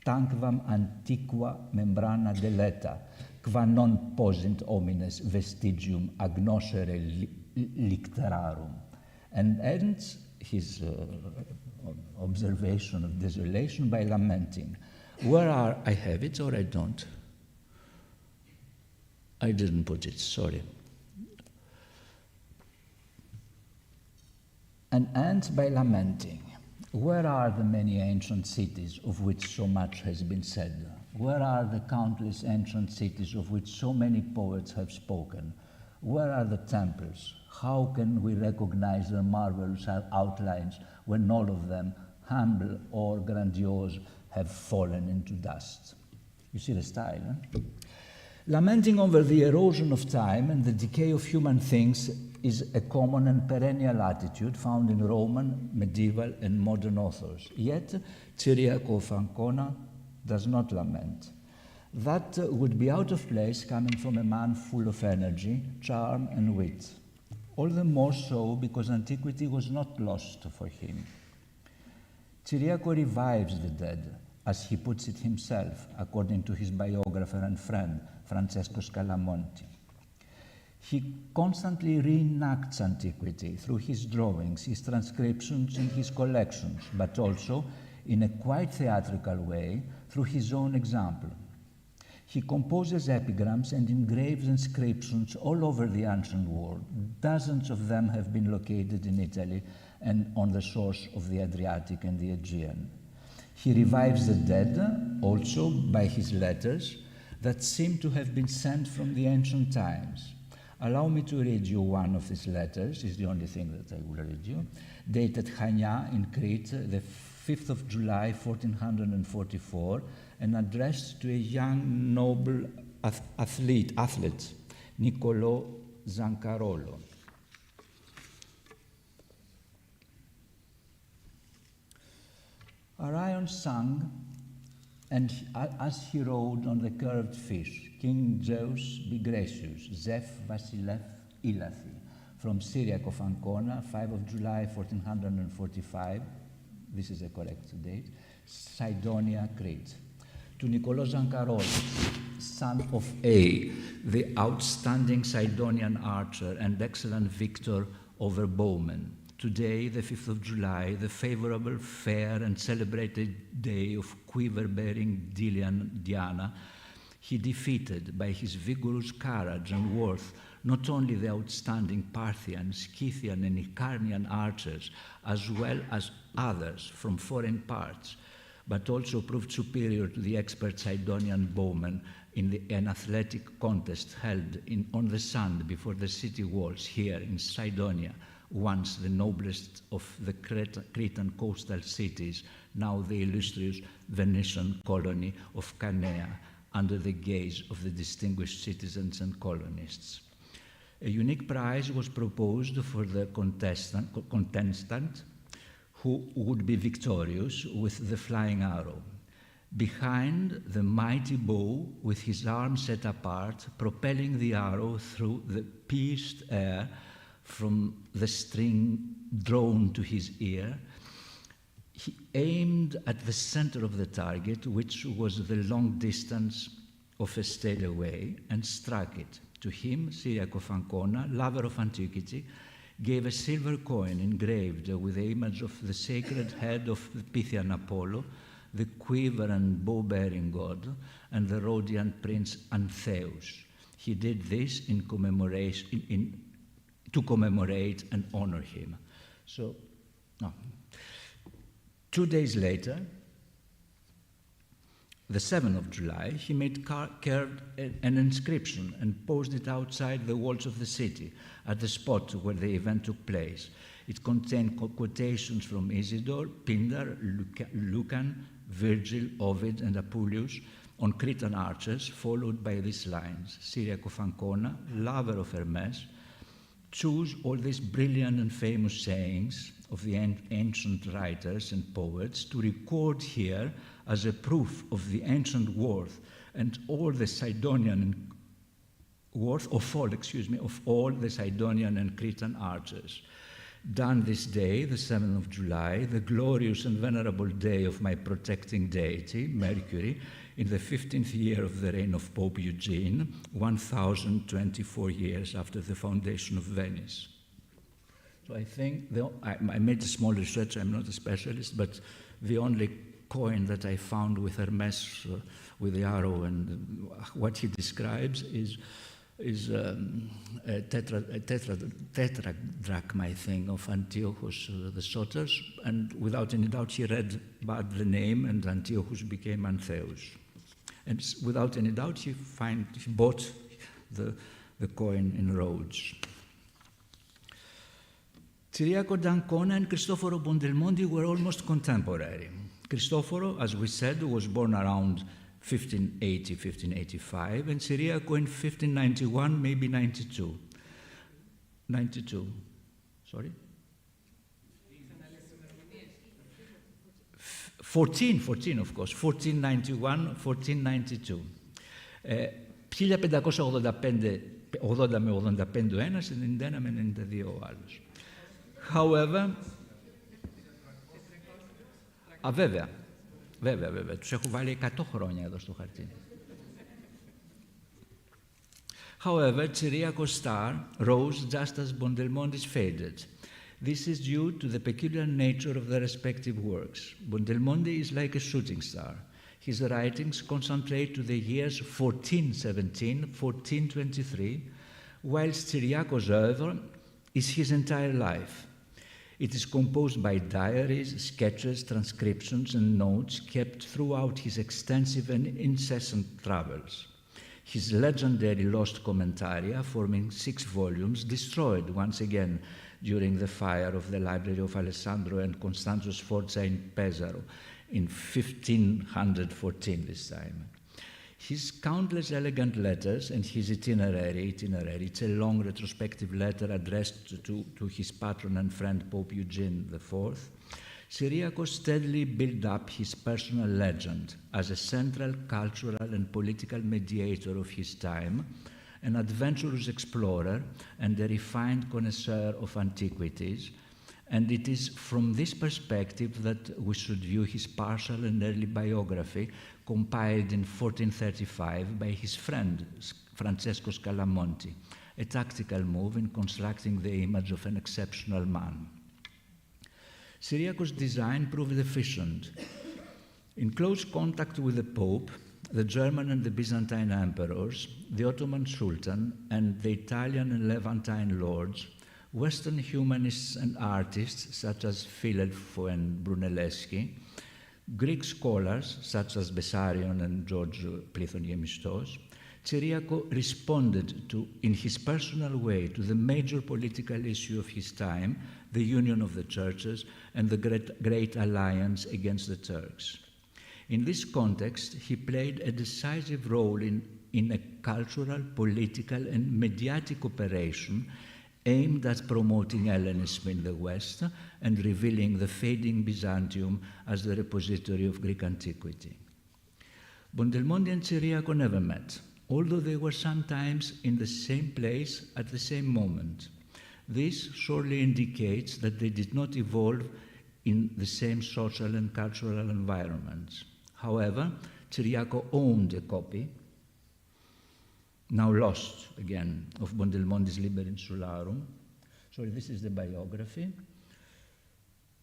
Tanquam antiqua membrana deleta, qua non posint homines vestigium agnoscere licterarum. And ends his observation of desolation by lamenting, where are, I have it or I don't? I didn't put it, sorry. And ends by lamenting, where are the many ancient cities of which so much has been said? Where are the countless ancient cities of which so many poets have spoken? Where are the temples? How can we recognize their marvelous outlines when all of them, humble or grandiose, have fallen into dust? You see the style, eh? Lamenting over the erosion of time and the decay of human things is a common and perennial attitude found in Roman, medieval, and modern authors. Yet, Ciriaco of Ancona does not lament. That would be out of place coming from a man full of energy, charm, and wit. All the more so because antiquity was not lost for him. Ciriaco revives the dead, as he puts it himself, according to his biographer and friend, Francesco Scalamonti. He constantly reenacts antiquity through his drawings, his transcriptions, and his collections, but also, in a quite theatrical way, through his own example. He composes epigrams and engraves inscriptions all over the ancient world. Dozens of them have been located in Italy and on the shores of the Adriatic and the Aegean. He revives the dead also by his letters that seem to have been sent from the ancient times. Allow me to read you one of his letters, it's the only thing that I will read you, dated Chania in Crete, the 5th of July, 1444, and addressed to a young noble athlete, Niccolò Zancarolo. Arion sang, and as he rode on the curved fish, King Zeus be gracious, Zeph Vasilev Ilathi, from Cyriacus of Ancona, 5 of July 1445, this is a correct date, Cydonia, Crete. To Nicolas Zancarolis, son of A, the outstanding Sidonian archer and excellent victor over bowmen. Today, the 5th of July, the favorable, fair, and celebrated day of quiver-bearing Delian Diana, he defeated by his vigorous courage and worth not only the outstanding Parthian, Scythian, and Icarnian archers, as well as others from foreign parts, but also proved superior to the expert Sidonian bowmen in an athletic contest held on the sand before the city walls here in Cydonia, once the noblest of the Cretan coastal cities, now the illustrious Venetian colony of Canea, under the gaze of the distinguished citizens and colonists. A unique prize was proposed for the contestant who would be victorious with the flying arrow. Behind the mighty bow, with his arm set apart, propelling the arrow through the pierced air from the string drawn to his ear, he aimed at the center of the target, which was the long distance of a state away, and struck it. To him, Cyriacus of Ancona, lover of antiquity, gave a silver coin engraved with the image of the sacred head of the Pythian Apollo, the quiver and bow-bearing god, and the Rhodian prince Antheus. He did this to commemorate and honor him. So, 2 days later, the 7th of July, he made carved an inscription and posed it outside the walls of the city at the spot where the event took place. It contained quotations from Isidore, Pindar, Lucan, Virgil, Ovid, and Apuleius on Cretan archers, followed by these lines: Cyriacus of Ancona, lover of Hermes, choose all these brilliant and famous sayings of the ancient writers and poets to record here as a proof of the ancient worth and all the Sidonian worth of all the Sidonian and Cretan archers. Done this day, the 7th of July, the glorious and venerable day of my protecting deity, Mercury, in the 15th year of the reign of Pope Eugene, 1024 years after the foundation of Venice. So I think, I made a small research, I'm not a specialist, but the only coin that I found with Hermes, with the arrow, and what he describes is a tetradrachm, I think, of Antiochus the Soters, and without any doubt he read bad the name, and Antiochus became Antheus. And without any doubt he bought the coin in Rhodes. Ciriaco d'Ancona and Cristoforo Buondelmonti were almost contemporary. Cristoforo, as we said, was born around 1580, 1585, and Ciriaco in 1591, maybe 92. 92, sorry? 14, of course, 1491, 1492. 1580 με 85 ο ένας, 91 με 92 ο άλλος. However, βέβαια, τους έχω βάλει 100 χρόνια εδώ στο χαρτί. However, Ciriaco's star rose just as Buondelmonti's faded. This is due to the peculiar nature of their respective works. Buondelmonti is like a shooting star. His writings concentrate to the years 1417, 1423, whilst Ciriaco's oeuvre is his entire life. It is composed by diaries, sketches, transcriptions, and notes kept throughout his extensive and incessant travels. His legendary lost commentaria, forming 6 volumes, destroyed once again during the fire of the library of Alessandro and Constanzo Sforza in Pesaro in 1514 this time. His countless elegant letters and his itinerary, it's a long retrospective letter addressed to his patron and friend Pope Eugene IV, Ciriaco steadily built up his personal legend as a central cultural and political mediator of his time an adventurous explorer and a refined connoisseur of antiquities, and it is from this perspective that we should view his partial and early biography compiled in 1435 by his friend Francesco Scalamonti, a tactical move in constructing the image of an exceptional man. Ciriaco's design proved efficient. In close contact with the Pope, the German and the Byzantine emperors, the Ottoman Sultan, and the Italian and Levantine lords, Western humanists and artists such as Filelfo and Brunelleschi, Greek scholars such as Bessarion and George Plithoniamistos, Ciriaco responded to, in his personal way, to the major political issue of his time, the union of the churches and the great alliance against the Turks. In this context, he played a decisive role in a cultural, political, and mediatic operation aimed at promoting Hellenism in the West and revealing the fading Byzantium as the repository of Greek antiquity. Buondelmonti and Ciriaco never met, although they were sometimes in the same place at the same moment. This surely indicates that they did not evolve in the same social and cultural environments. However, Ciriaco owned a copy, now lost again, of Buondelmonti's Liber insularum. Sorry, this is the biography,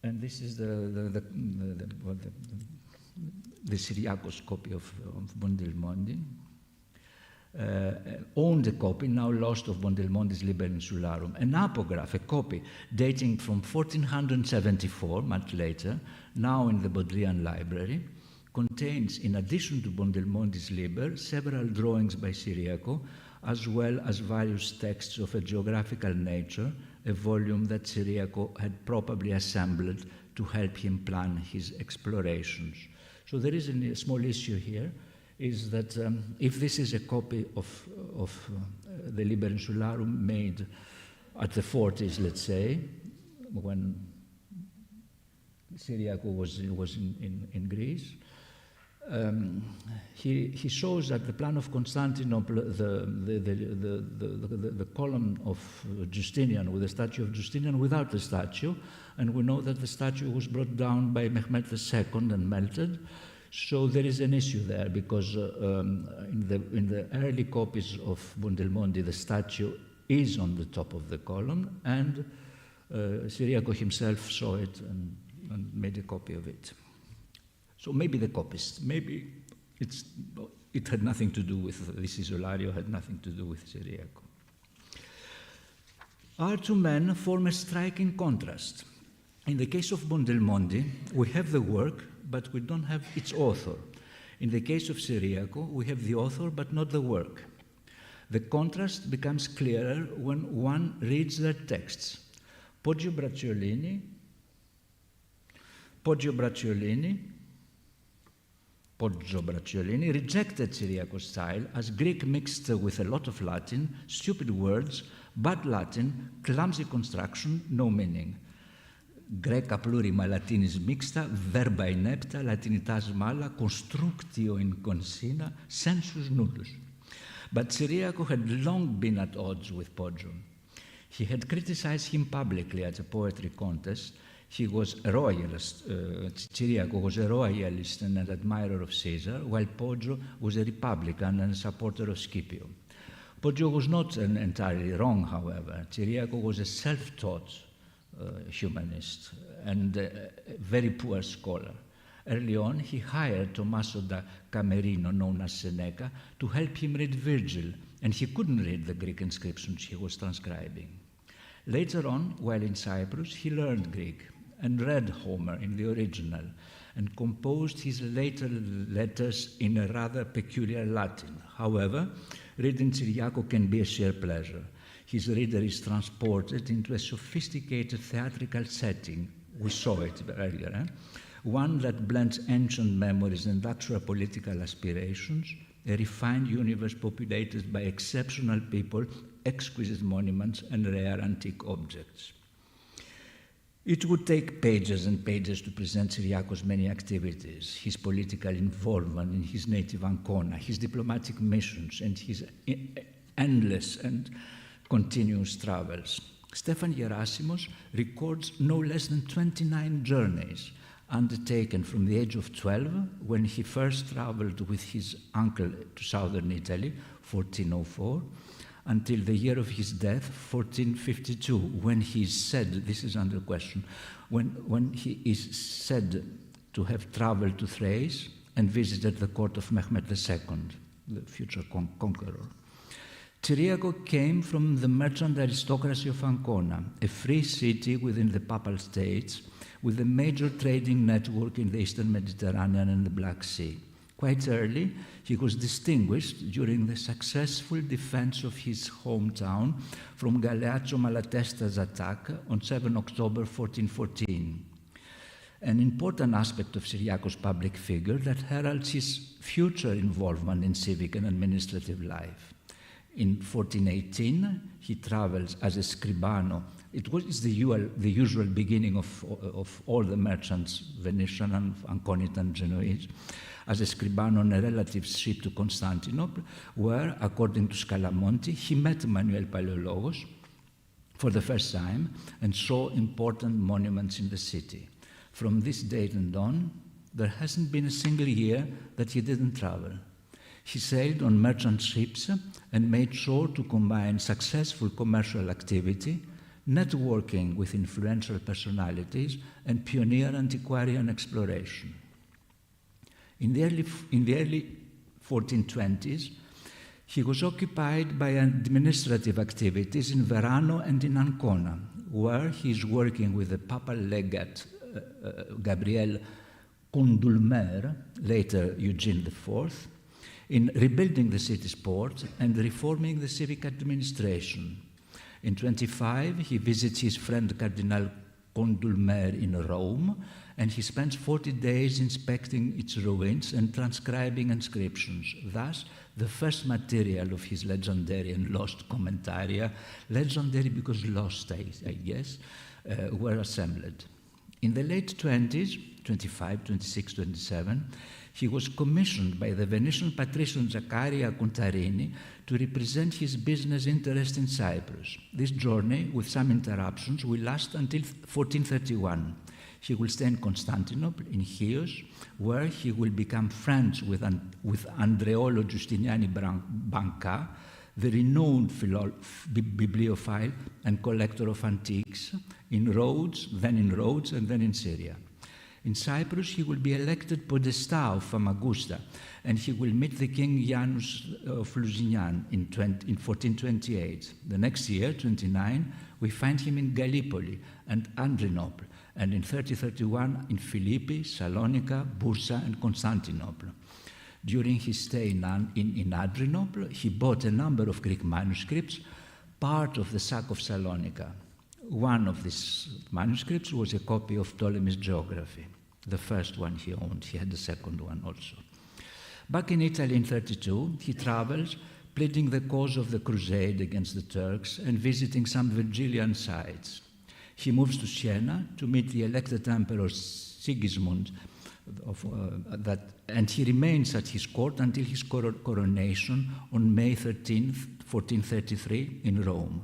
and this is the Cyriacus copy of Buondelmonti. Owned a copy, now lost, of Buondelmonti's Liber insularum, an apograph, a copy dating from 1474, much later, now in the Bodleian Library, contains, in addition to Buondelmonti's Liber, several drawings by Ciriaco, as well as various texts of a geographical nature, a volume that Ciriaco had probably assembled to help him plan his explorations. So there is a small issue here, is that if this is a copy of the Liber insularum made at the 40s, let's say, when Ciriaco was in Greece, he shows that the plan of Constantinople, the column of Justinian with the statue of Justinian without the statue, and we know that the statue was brought down by Mehmed II and melted. So there is an issue there, because in the early copies of Buondelmonti, the statue is on the top of the column, and Ciriaco himself saw it and made a copy of it. So maybe the copist, maybe it had nothing to do with this isolario, had nothing to do with Ciriaco. Our two men form a striking contrast. In the case of Buondelmonti, we have the work, but we don't have its author. In the case of Ciriaco, we have the author, but not the work. The contrast becomes clearer when one reads their texts. Poggio Bracciolini rejected Ciriaco's style as Greek mixed with a lot of Latin, stupid words, bad Latin, clumsy construction, no meaning. Greca plurima Latinis mixta, verba inepta, Latinitas mala, constructio inconsina, sensus nullus. But Ciriaco had long been at odds with Poggio. He had criticized him publicly at a poetry contest. He was a royalist. Ciriaco was a royalist and an admirer of Caesar, while Poggio was a republican and a supporter of Scipio. Poggio was not entirely wrong, however. Ciriaco was a self-taught humanist and a very poor scholar. Early on, he hired Tommaso da Camerino, known as Seneca, to help him read Virgil, and he couldn't read the Greek inscriptions he was transcribing. Later on, while in Cyprus, he learned Greek and read Homer in the original and composed his later letters in a rather peculiar Latin. However, reading Ciriaco can be a sheer pleasure. His reader is transported into a sophisticated theatrical setting. We saw it earlier, one that blends ancient memories and actual political aspirations, a refined universe populated by exceptional people, exquisite monuments, and rare antique objects. It would take pages and pages to present Ciriaco's many activities, his political involvement in his native Ancona, his diplomatic missions, and his endless and continuous travels. Stefan Gerasimos records no less than 29 journeys undertaken from the age of 12, when he first traveled with his uncle to southern Italy, 1404, until the year of his death, 1452, when he is said, this is under question, when he is said to have traveled to Thrace and visited the court of Mehmed II, the future conqueror. Ciriaco came from the merchant aristocracy of Ancona, a free city within the Papal States, with a major trading network in the Eastern Mediterranean and the Black Sea. Quite early, he was distinguished during the successful defense of his hometown from Galeazzo Malatesta's attack on 7 October 1414. An important aspect of Ciriaco's public figure that heralds his future involvement in civic and administrative life. In 1418, he travels as a scribano. It's the usual beginning of all the merchants, Venetian and Anconitan Genoese, as a scribano on a relative ship to Constantinople, where, according to Scalamonti, he met Manuel Paleologos for the first time and saw important monuments in the city. From this date and on, there hasn't been a single year that he didn't travel. He sailed on merchant ships and made sure to combine successful commercial activity, networking with influential personalities, and pioneer antiquarian exploration. In the early 1420s, he was occupied by administrative activities in Verano and in Ancona, where he is working with the papal legate Gabriel Condulmer, later Eugene IV, in rebuilding the city's port and reforming the civic administration. In 25, he visits his friend Cardinal Condulmer in Rome, and he spends 40 days inspecting its ruins and transcribing inscriptions. Thus, the first material of his legendary and lost commentaria, legendary because lost, I guess, were assembled. In the late 20s, 25, 26, 27, he was commissioned by the Venetian patrician Zaccaria Contarini to represent his business interest in Cyprus. This journey, with some interruptions, will last until 1431. He will stay in Constantinople, in Chios, where he will become friends with Andreolo Giustiniani Banca, the renowned bibliophile and collector of antiques in Rhodes, then in Syria. In Cyprus, he will be elected podesta of Famagusta, and he will meet the king Janus of Lusignan in 1428. The next year, 29, we find him in Gallipoli and Andrinople, and in 3031 in Philippi, Salonika, Bursa, and Constantinople. During his stay in Adrinople, he bought a number of Greek manuscripts, part of the sack of Salonika. One of these manuscripts was a copy of Ptolemy's Geography, the first one he owned. He had the second one also. Back in Italy in 32, he travels, pleading the cause of the crusade against the Turks and visiting some Virgilian sites. He moves to Siena to meet the elected emperor Sigismund, and he remains at his court until his coronation on May 13, 1433, in Rome.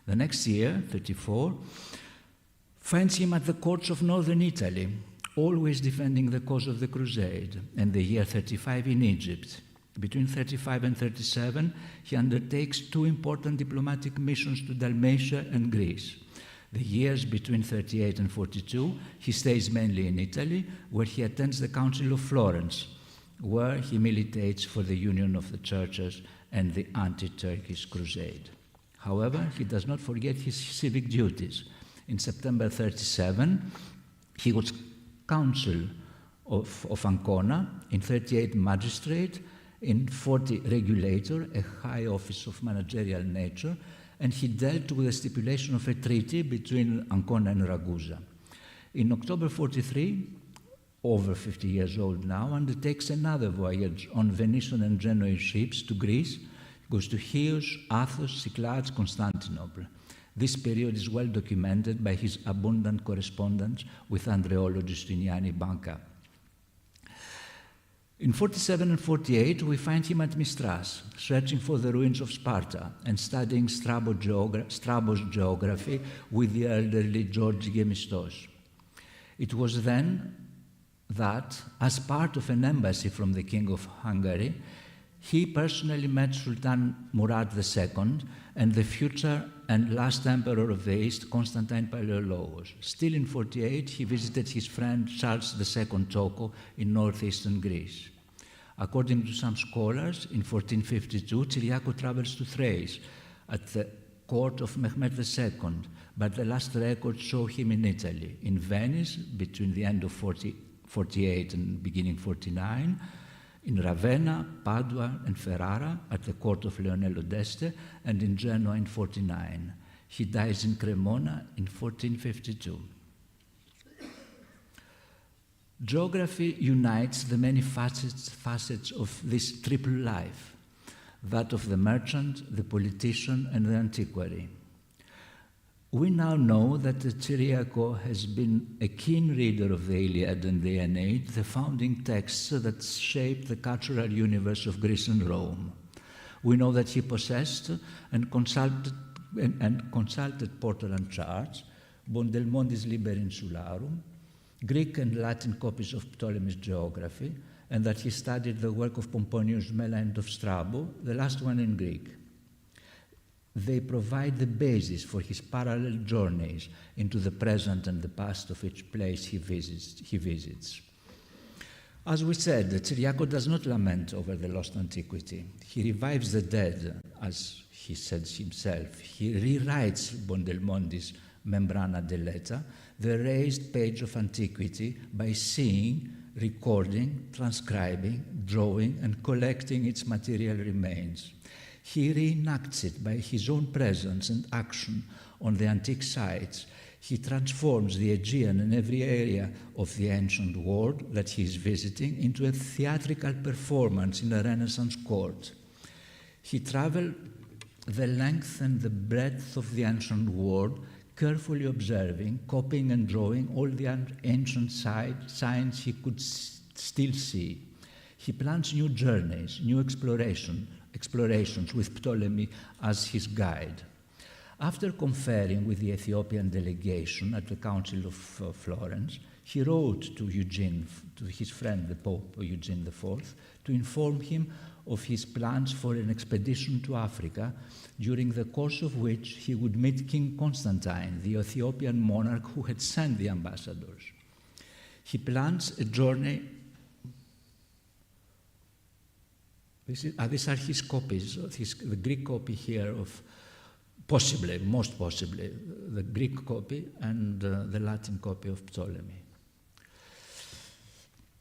The next year, 34, finds him at the courts of northern Italy, always defending the cause of the crusade, and the year 35 in Egypt. Between 35 and 37, he undertakes two important diplomatic missions to Dalmatia and Greece. The years between 38 and 42, he stays mainly in Italy, where he attends the Council of Florence, where he militates for the union of the churches and the anti-Turkish crusade. However, he does not forget his civic duties. In September 37, he was consul of Ancona, in 38 magistrate, in 40 regulator, a high office of managerial nature, and he dealt with the stipulation of a treaty between Ancona and Ragusa. In October 43, over 50 years old now, undertakes another voyage on Venetian and Genoese ships to Greece, goes to Chios, Athos, Cyclades, Constantinople. This period is well documented by his abundant correspondence with Andreolo Giustiniani Banca. In 47 and 48, we find him at Mistras, searching for the ruins of Sparta and studying Strabo's geography with the elderly George Gemistos. It was then that, as part of an embassy from the King of Hungary, he personally met Sultan Murad II and the future and last emperor of the East, Constantine Palaiologos. Still in 48, he visited his friend Charles II Toko in northeastern Greece. According to some scholars, in 1452, Ciriaco travels to Thrace at the court of Mehmed II, but the last records show him in Italy, in Venice between the end of 48 and beginning 49, in Ravenna, Padua, and Ferrara at the court of Leonello d'Este, and in Genoa in 49. He dies in Cremona in 1452. Geography unites the many facets of this triple life, that of the merchant, the politician, and the antiquary. We now know that Ciriaco has been a keen reader of the Iliad and the Aeneid, the founding texts that shaped the cultural universe of Greece and Rome. We know that he possessed and consulted Portolan charts, Buondelmonti's Liber insularum, Greek and Latin copies of Ptolemy's geography, and that he studied the work of Pomponius Mela and of Strabo, the last one in Greek. They provide the basis for his parallel journeys into the present and the past of each place he visits. As we said, Ciriaco does not lament over the lost antiquity. He revives the dead, as he said himself. He rewrites Buondelmonti's Membrana deleta, the raised page of antiquity, by seeing, recording, transcribing, drawing, and collecting its material remains. He reenacts it by his own presence and action on the antique sites. He transforms the Aegean and every area of the ancient world that he is visiting into a theatrical performance in a Renaissance court. He traveled the length and the breadth of the ancient world, carefully observing, copying and drawing all the ancient signs he could still see. He plans new journeys, new explorations with Ptolemy as his guide. After conferring with the Ethiopian delegation at the Council of Florence, he wrote to his friend, the Pope Eugene IV, to inform him of his plans for an expedition to Africa, during the course of which he would meet King Constantine, the Ethiopian monarch who had sent the ambassadors. He plans a journey. These are his copies, the Greek copy here of most possibly, the Greek copy and the Latin copy of Ptolemy.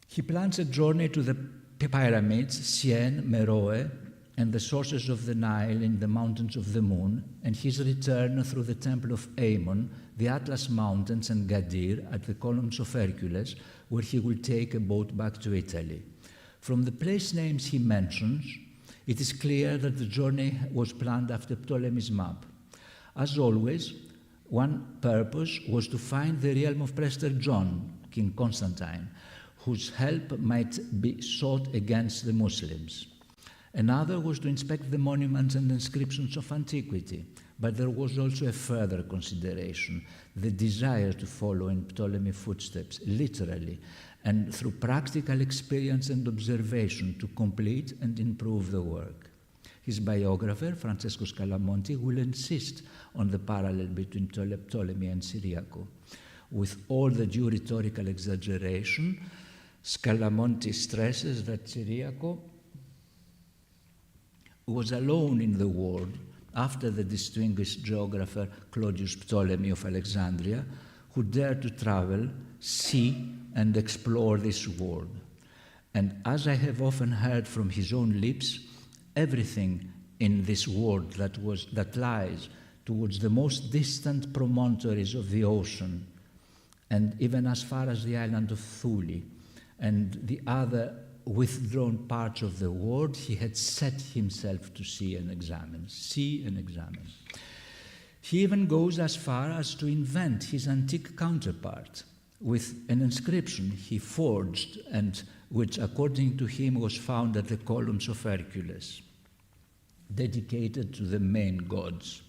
He plans a journey to the pyramids, Siene, Meroe, and the sources of the Nile in the mountains of the moon, and his return through the temple of Ammon, the Atlas Mountains, and Gadir at the columns of Hercules, where he will take a boat back to Italy. From the place names he mentions, it is clear that the journey was planned after Ptolemy's map. As always, one purpose was to find the realm of Prester John, King Constantine, whose help might be sought against the Muslims. Another was to inspect the monuments and inscriptions of antiquity, but there was also a further consideration, the desire to follow in Ptolemy's footsteps, literally, and through practical experience and observation to complete and improve the work. His biographer, Francesco Scalamonti, will insist on the parallel between Ptolemy and Ciriaco. With all the due rhetorical exaggeration, Scalamonti stresses that Ciriaco was alone in the world after the distinguished geographer Claudius Ptolemy of Alexandria, who dared to travel, see, and explore this world. And as I have often heard from his own lips, everything in this world that lies towards the most distant promontories of the ocean, and even as far as the island of Thule, and the other withdrawn parts of the world, he had set himself to see and examine. He even goes as far as to invent his antique counterpart with an inscription he forged and which according to him was found at the columns of Hercules, dedicated to the main gods.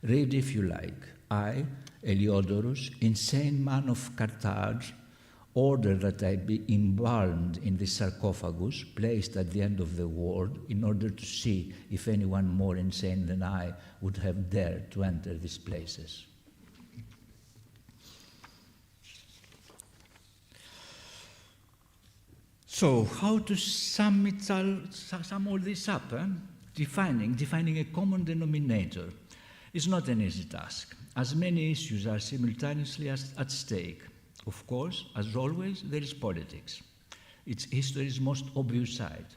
Read if you like. I, Heliodorus, insane man of Carthage, order that I be embalmed in this sarcophagus placed at the end of the world in order to see if anyone more insane than I would have dared to enter these places. So, how to sum all this up? Defining a common denominator is not an easy task, as many issues are simultaneously at stake. Of course, as always, there is politics, its history's most obvious side.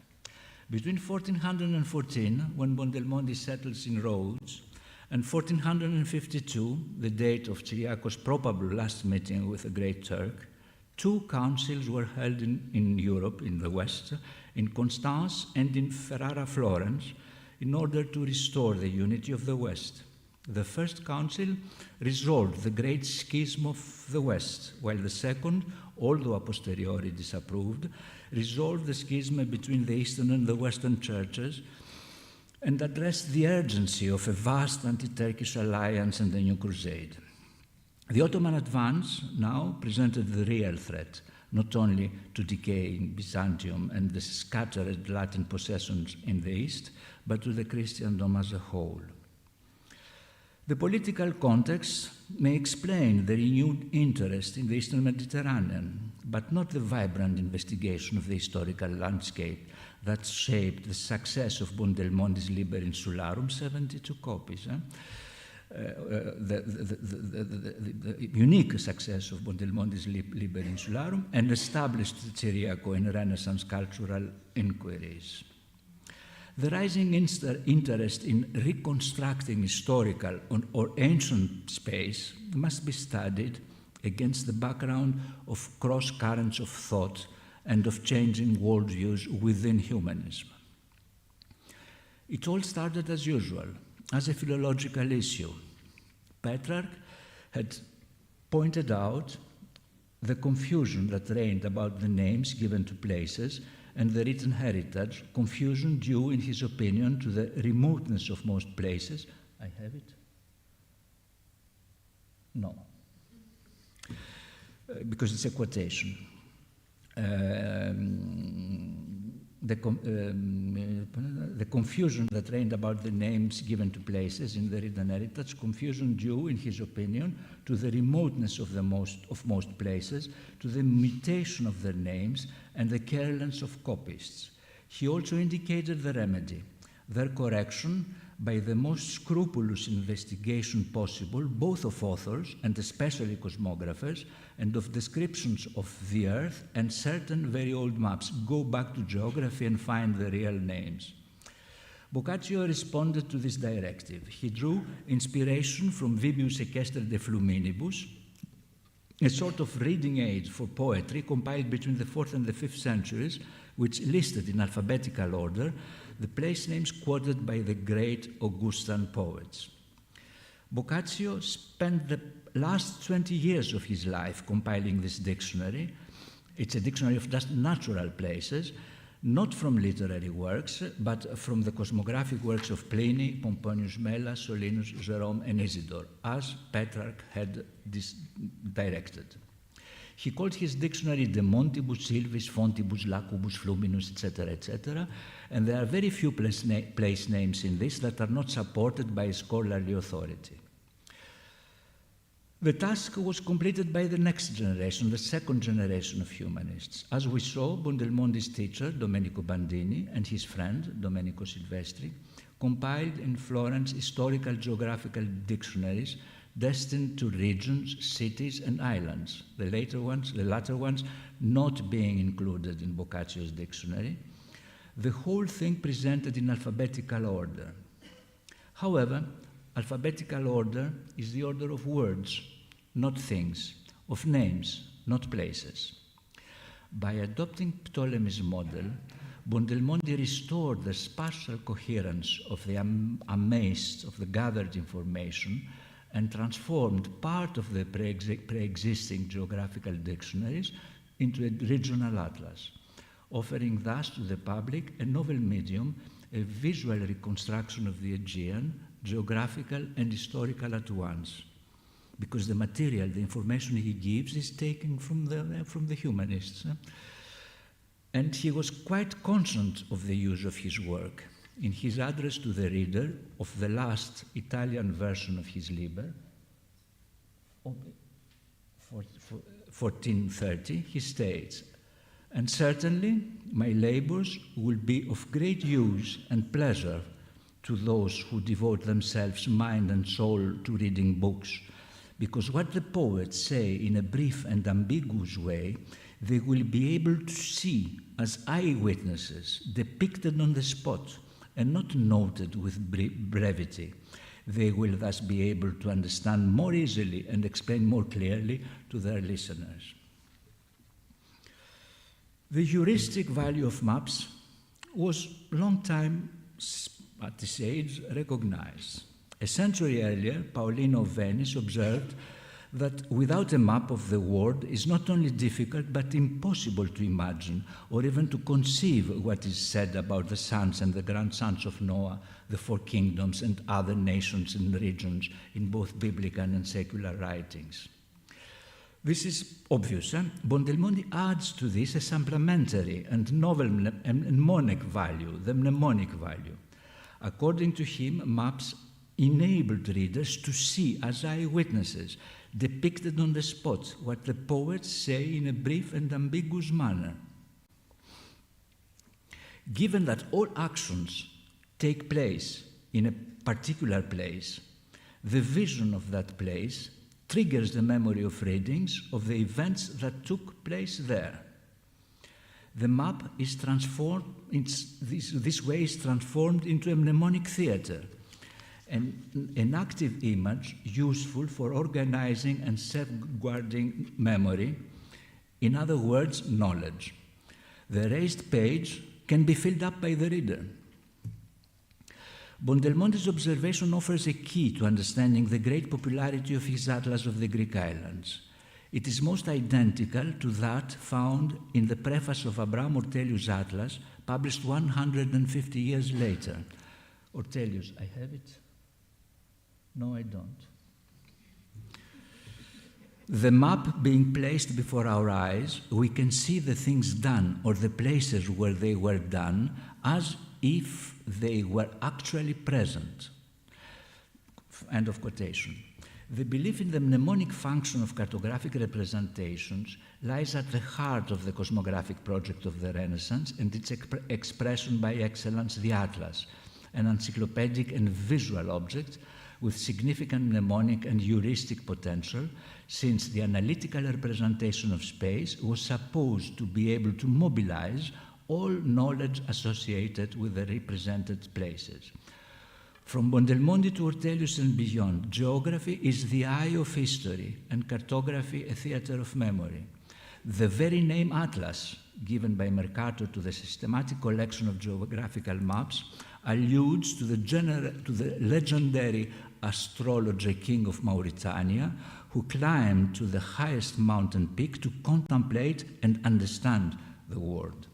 Between 1414, when Buondelmonti settles in Rhodes, and 1452, the date of Ciriaco's probable last meeting with the Great Turk, two councils were held in Europe, in the West, in Constance and in Ferrara, Florence, in order to restore the unity of the West. The first council resolved the great schism of the West, while the second, although a posteriori disapproved, resolved the schism between the Eastern and the Western churches and addressed the urgency of a vast anti-Turkish alliance and a new crusade. The Ottoman advance now presented the real threat, not only to decaying Byzantium and the scattered Latin possessions in the East, but to the Christendom as a whole. The political context may explain the renewed interest in the Eastern Mediterranean, but not the vibrant investigation of the historical landscape that shaped the success of Buondelmonti's Liber insularum, 72 copies. The unique success of Buondelmonti's Liber insularum and established Ciriaco in Renaissance cultural inquiries. The rising interest in reconstructing historical or ancient space must be studied against the background of cross currents of thought and of changing worldviews within humanism. It all started as usual, as a philological issue. Petrarch had pointed out the confusion that reigned about the names given to places and the written heritage, confusion due, in his opinion, to the remoteness of most places. I have it? No. Because it's a quotation. The confusion that reigned about the names given to places in the written heritage, confusion due, in his opinion, to the remoteness of most places, to the mutation of their names, and the carelessness of copyists. He also indicated the remedy, their correction by the most scrupulous investigation possible, both of authors and especially cosmographers, and of descriptions of the earth and certain very old maps. Go back to geography and find the real names. Boccaccio responded to this directive. He drew inspiration from Vibius Equester de Fluminibus, a sort of reading aid for poetry compiled between the 4th and the 5th centuries, which listed in alphabetical order the place names quoted by the great Augustan poets. Boccaccio spent the last 20 years of his life compiling this dictionary. It's a dictionary of just natural places, not from literary works, but from the cosmographic works of Pliny, Pomponius Mela, Solinus, Jerome, and Isidore, as Petrarch had directed. He called his dictionary De Montibus, Silvis, Fontibus, Lacubus, Fluminus, etc., and there are very few place names in this that are not supported by scholarly authority. The task was completed by the next generation, the second generation of humanists. As we saw, Buondelmonti's teacher, Domenico Bandini, and his friend, Domenico Silvestri, compiled in Florence historical geographical dictionaries destined to regions, cities, and islands, the latter ones not being included in Boccaccio's dictionary, the whole thing presented in alphabetical order. However, alphabetical order is the order of words, not things, of names, not places. By adopting Ptolemy's model, Buondelmonti restored the spatial coherence of the amassed, of the gathered information, and transformed part of the pre-existing geographical dictionaries into a regional atlas. offering thus to the public a novel medium, a visual reconstruction of the Aegean, geographical and historical at once. Because the material, the information he gives is taken from the humanists. And he was quite conscious of the use of his work. In his address to the reader of the last Italian version of his Liber, 1430, he states, "And certainly my labors will be of great use and pleasure to those who devote themselves mind and soul to reading books, because what the poets say in a brief and ambiguous way, they will be able to see as eyewitnesses, depicted on the spot, and not noted with brevity. They will thus be able to understand more easily and explain more clearly to their listeners." The heuristic value of maps was long time at this age recognized. A century earlier, Paulino of Venice observed that without a map of the world is not only difficult but impossible to imagine or even to conceive what is said about the sons and the grandsons of Noah, the four kingdoms and other nations and regions in both biblical and secular writings. This is obvious. Buondelmonti adds to this a supplementary and novel mnemonic value, the mnemonic value. According to him, maps enabled readers to see as eyewitnesses, depicted on the spot, what the poets say in a brief and ambiguous manner. Given that all actions take place in a particular place, the vision of that place triggers the memory of readings of the events that took place there. The map is transformed, this way is transformed into a mnemonic theater, an active image useful for organizing and safeguarding memory, in other words, knowledge. The raised page can be filled up by the reader. Buondelmonti's observation offers a key to understanding the great popularity of his Atlas of the Greek islands. It is most identical to that found in the preface of Abraham Ortelius' Atlas, published 150 years later. Ortelius, I have it? No, I don't. The map being placed before our eyes, we can see the things done or the places where they were done as if they were actually present. End of quotation. The belief in the mnemonic function of cartographic representations lies at the heart of the cosmographic project of the Renaissance and its expression by excellence, the Atlas, an encyclopedic and visual object with significant mnemonic and heuristic potential, since the analytical representation of space was supposed to be able to mobilize all knowledge associated with the represented places. From Buondelmonti to Ortelius and beyond, geography is the eye of history and cartography a theater of memory. The very name Atlas, given by Mercator to the systematic collection of geographical maps, alludes to the legendary astrologer king of Mauritania, who climbed to the highest mountain peak to contemplate and understand the world.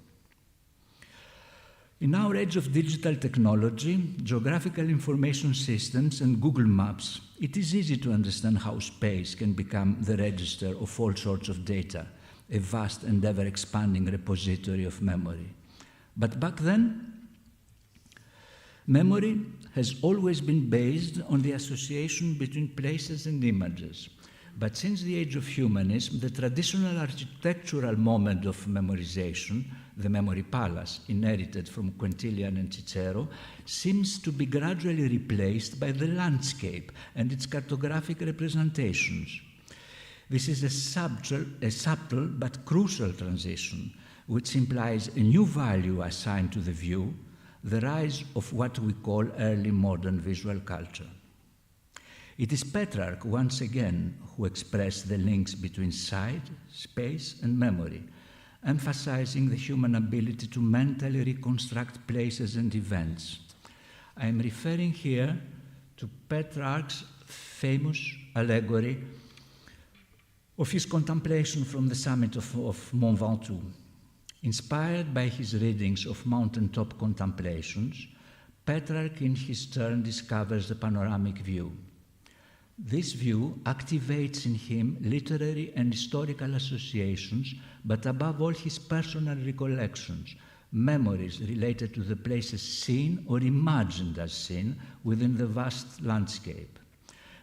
In our age of digital technology, geographical information systems and Google Maps, it is easy to understand how space can become the register of all sorts of data, a vast and ever-expanding repository of memory. But back then, memory has always been based on the association between places and images. But since the age of humanism, the traditional architectural moment of memorization, the memory palace, inherited from Quintilian and Cicero, seems to be gradually replaced by the landscape and its cartographic representations. This is a subtle but crucial transition, which implies a new value assigned to the view, the rise of what we call early modern visual culture. It is Petrarch, once again, who expressed the links between sight, space, and memory, emphasizing the human ability to mentally reconstruct places and events. I am referring here to Petrarch's famous allegory of his contemplation from the summit of Mont Ventoux. Inspired by his readings of mountaintop contemplations, Petrarch in his turn discovers the panoramic view. This view activates in him literary and historical associations, but above all his personal recollections, memories related to the places seen or imagined as seen within the vast landscape.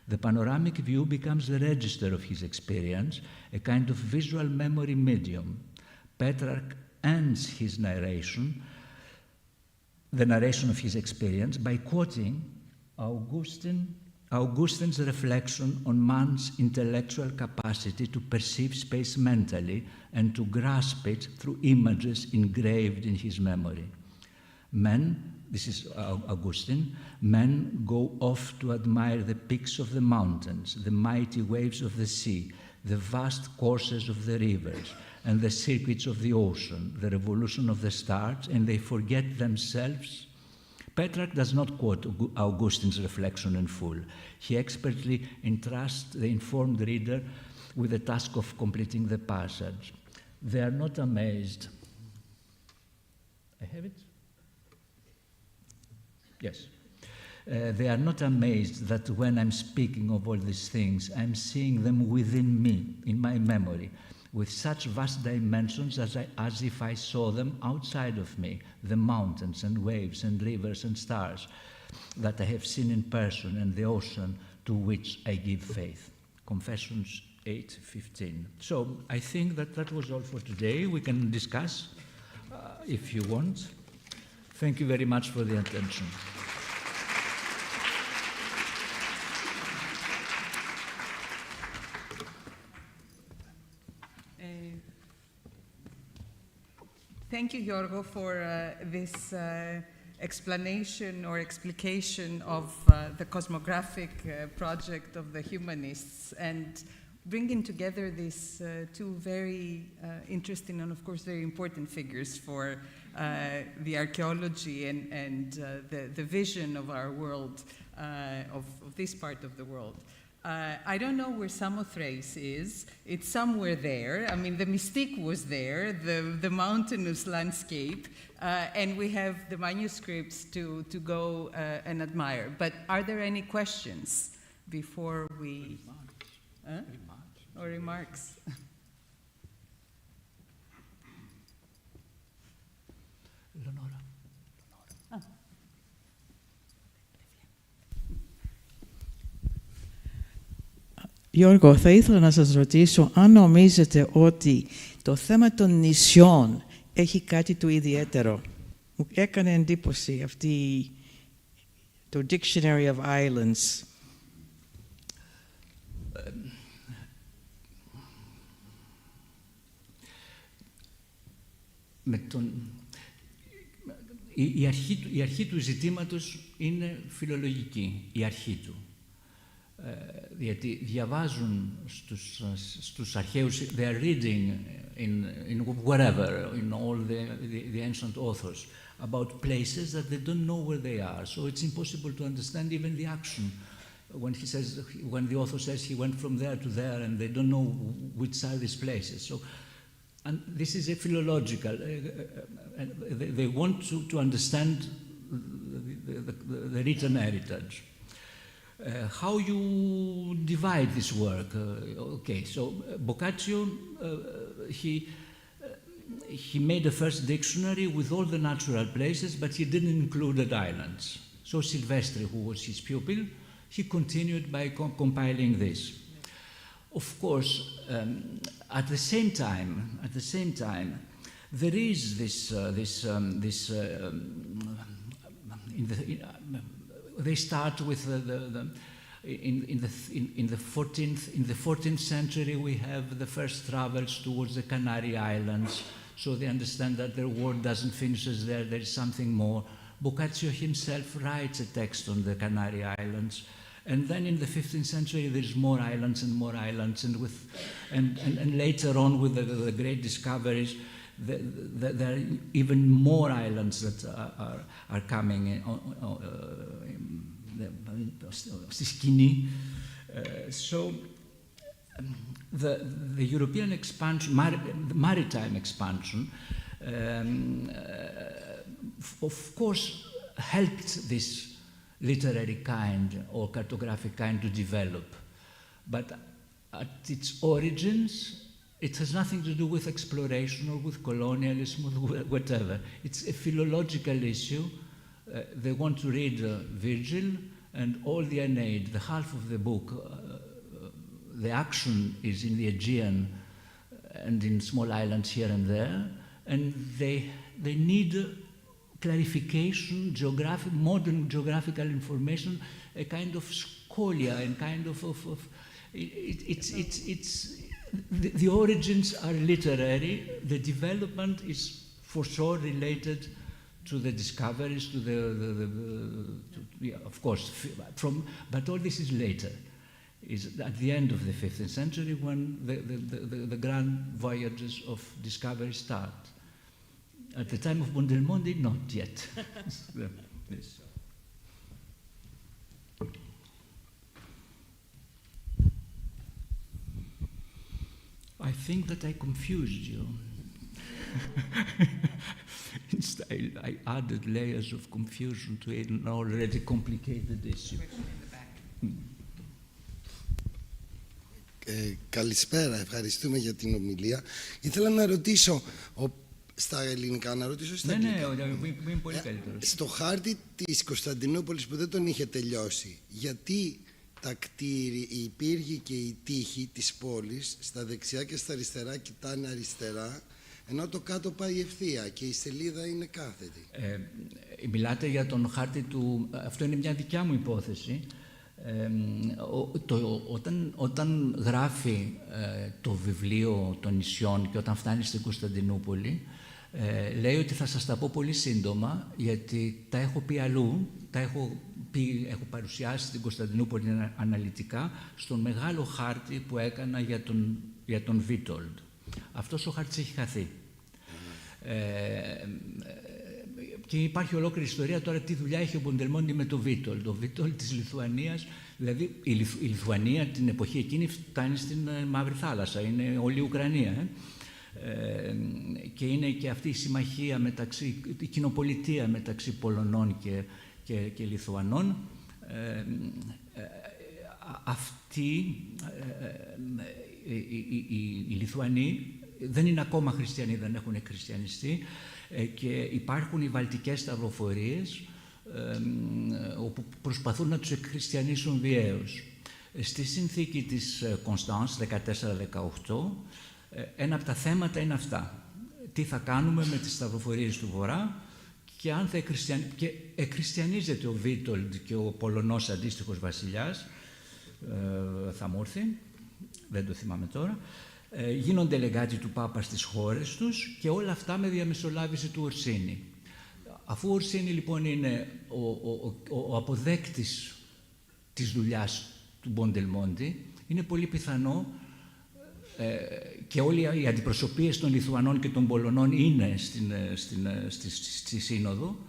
The panoramic view becomes the register of his experience, a kind of visual memory medium. Petrarch ends his narration, the narration of his experience, by quoting Augustine's reflection on man's intellectual capacity to perceive space mentally and to grasp it through images engraved in his memory. Men, this is Augustine, men go off to admire the peaks of the mountains, the mighty waves of the sea, the vast courses of the rivers, and the circuits of the ocean, the revolution of the stars, and they forget themselves. Petrarch does not quote Augustine's reflection in full. He expertly entrusts the informed reader with the task of completing the passage. They are not amazed. I have it? Yes. They are not amazed that when I'm speaking of all these things, I'm seeing them within me, in my memory, with such vast dimensions as if I saw them outside of me, the mountains and waves and rivers and stars that I have seen in person and the ocean to which I give faith. Confessions 8:15. So I think that was all for today. We can discuss if you want. Thank you very much for the attention. Thank you, Yorgo, for this explanation or explication of the cosmographic project of the humanists and bringing together these two very interesting and, of course, very important figures for the archaeology and the vision of our world, of this part of the world. I don't know where Samothrace is. It's somewhere there. I mean, the mystique was there, the mountainous landscape, and we have the manuscripts to go and admire. But are there any questions before we... Or remarks? Leonora. Γιώργο, θα ήθελα να σας ρωτήσω αν νομίζετε ότι το θέμα των νησιών έχει κάτι του ιδιαίτερο. Μου έκανε εντύπωση αυτή το Dictionary of Islands. Η αρχή του ζητήματος είναι φιλολογική, η αρχή του. Γιατί διαβάζουν στους αρχαίους, they are reading in whatever, in all the ancient authors, about places that they don't know where they are. So it's impossible to understand even the action. When the author says he went from there to there and they don't know which are these places. So, and this is a philological, they want to understand the written heritage. How you divide this work? Okay, so Boccaccio, he made a first dictionary with all the natural places, but he didn't include islands. So Silvestri, who was his pupil, he continued by compiling this. Of course, at the same time, there is they start with in the 14th century we have the first travels towards the Canary Islands, so they understand that their world doesn't finish there. There is something more. Boccaccio himself writes a text on the Canary Islands, and then in the 15th century there's more islands, and later on with the great discoveries. There are even more islands that are coming στη σκηνή. So the European expansion, maritime expansion, of course helped this literary kind or cartographic kind to develop. But at its origins, it has nothing to do with exploration or with colonialism or whatever. It's a philological issue. They want to read Virgil, and all the Aeneid, the half of the book, the action is in the Aegean and in small islands here and there, and they need clarification, modern geographical information, a kind of scholia, and kind of the origins are literary. The development is for sure related to the discoveries, of course, but all this is later. Is at the end of the 15th century when the grand voyages of discovery start. At the time of Buondelmonti, not yet. Yes. I think that I confused you. I added layers of confusion to an already complicated issue. Καλησπέρα, ευχαριστούμε για την ομιλία. Ήθελα να ρωτήσω στα ελληνικά, να ρωτήσω στα αγγλικά. Ναι, είναι πολύ καλύτερο. Στο χάρτη της Κωνσταντινούπολης που δεν τον είχε τελειώσει, γιατί τα κτίρια, οι πύργοι και οι τοίχοι της πόλης στα δεξιά και στα αριστερά κοιτάνε αριστερά, ενώ το κάτω πάει ευθεία και η σελίδα είναι κάθετη. Μιλάτε για τον χάρτη του... Αυτό είναι μια δικιά μου υπόθεση. Όταν γράφει το βιβλίο των νησιών και όταν φτάνει στην Κωνσταντινούπολη, λέει ότι θα σας τα πω πολύ σύντομα, γιατί τα έχω πει αλλού, έχω παρουσιάσει την Κωνσταντινούπολη αναλυτικά στον μεγάλο χάρτη που έκανα για τον Βίτολντ. Αυτός ο χάρτης έχει χαθεί. Και υπάρχει ολόκληρη ιστορία τώρα τι δουλειά έχει ο Buondelmonti με το Βίτολντ. Ο Βίτολντ της Λιθουανίας, δηλαδή η Λιθουανία την εποχή εκείνη φτάνει στην Μαύρη Θάλασσα, είναι όλη η Ουκρανία. Και είναι και αυτή η συμμαχία η κοινοπολιτεία μεταξύ Πολωνών και Λιθουανών. Αυτοί οι Λιθουανοί δεν είναι ακόμα χριστιανοί, δεν έχουν χριστιανιστεί, και υπάρχουν οι βαλτικές σταυροφορίες όπου προσπαθούν να τους εκχριστιανίσουν βιαίως. Στη συνθήκη της Κωνσταντς 14-18 ένα από τα θέματα είναι αυτά. Τι θα κάνουμε με τις σταυροφορίες του Βορρά και αν θα εκχριστιανίζεται ο Βίτολντ και ο Πολωνός αντίστοιχος βασιλιάς, θα μου έρθει, δεν το θυμάμαι τώρα, γίνονται λεγάτι του Πάπα στις χώρες τους και όλα αυτά με διαμεσολάβηση του Ορσίνη. Αφού ο Ορσίνη λοιπόν είναι ο αποδέκτης της δουλειάς του Buondelmonti, είναι πολύ πιθανό και όλοι οι αντιπροσωπείες των Λιθουανών και των Πολωνών είναι στη Σύνοδο,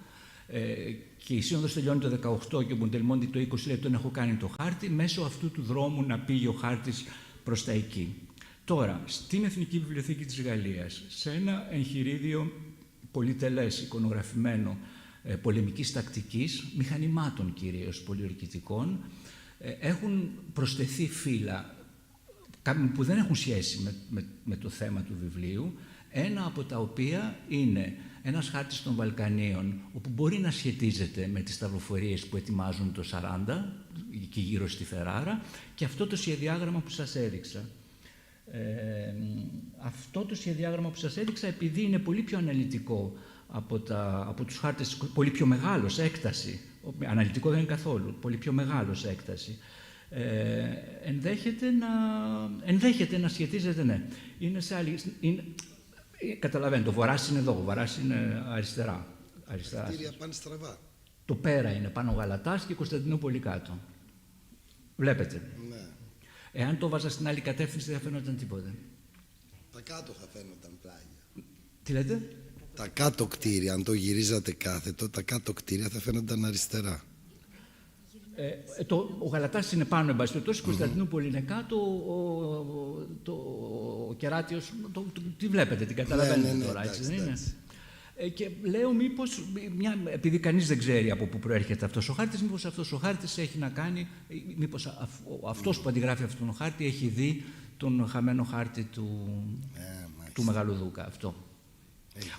και η Σύνοδος τελειώνει το 18 και ο Buondelmonti το 20 λέει τον έχω κάνει το χάρτη, μέσω αυτού του δρόμου να πήγε ο χάρτης προς τα εκεί. Τώρα, στην Εθνική Βιβλιοθήκη της Γαλλίας, σε ένα εγχειρίδιο πολυτελές, εικονογραφημένο, πολεμικής τακτικής, μηχανημάτων κυρίως πολιορκητικών, έχουν προσθεθεί φύλλα που δεν έχουν σχέση με το θέμα του βιβλίου, ένα από τα οποία είναι ένας χάρτης των Βαλκανίων, όπου μπορεί να σχετίζεται με τις σταυροφορίες που ετοιμάζουν το 40 και γύρω στη Φεράρα, και αυτό το σχεδιάγραμμα που σας έδειξα. Αυτό το σχεδιάγραμμα που σας έδειξα, επειδή είναι πολύ πιο αναλυτικό από τους χάρτες, πολύ πιο μεγάλο σε έκταση, αναλυτικό δεν είναι καθόλου, πολύ πιο μεγάλο σε έκταση, ενδέχεται να σχετίζεται, ναι. Είναι σε άλλη, καταλαβαίνετε, ο Βορράς είναι εδώ, ο Βορράς είναι αριστερά. Τα κτίρια πάνε στραβά. Το πέρα είναι πάνω Γαλατάς και η Κωνσταντινούπολη κάτω. Βλέπετε. Ναι. Εάν το βάζα στην άλλη κατεύθυνση δεν θα φαίνονταν τίποτα. Τα κάτω θα φαίνονταν πλάγια. Τι λέτε? Τα κάτω κτίρια, αν το γυρίζατε κάθετο, τα κάτω κτίρια θα φαίνονταν αριστερά. Ο Γαλατάς είναι πάνω, εν πάση περιπτώσει, η Κωνσταντινούπολη είναι κάτω, ο Κεράτιος, τι βλέπετε, την καταλαβαίνετε τώρα, έτσι δεν είναι? Και λέω μήπως, επειδή κανείς δεν ξέρει από πού προέρχεται αυτός ο χάρτης, μήπως αυτός ο χάρτης έχει να κάνει, μήπως αυτός που αντιγράφει αυτόν τον χάρτη έχει δει τον χαμένο χάρτη του Μεγαλοδούκα, αυτό.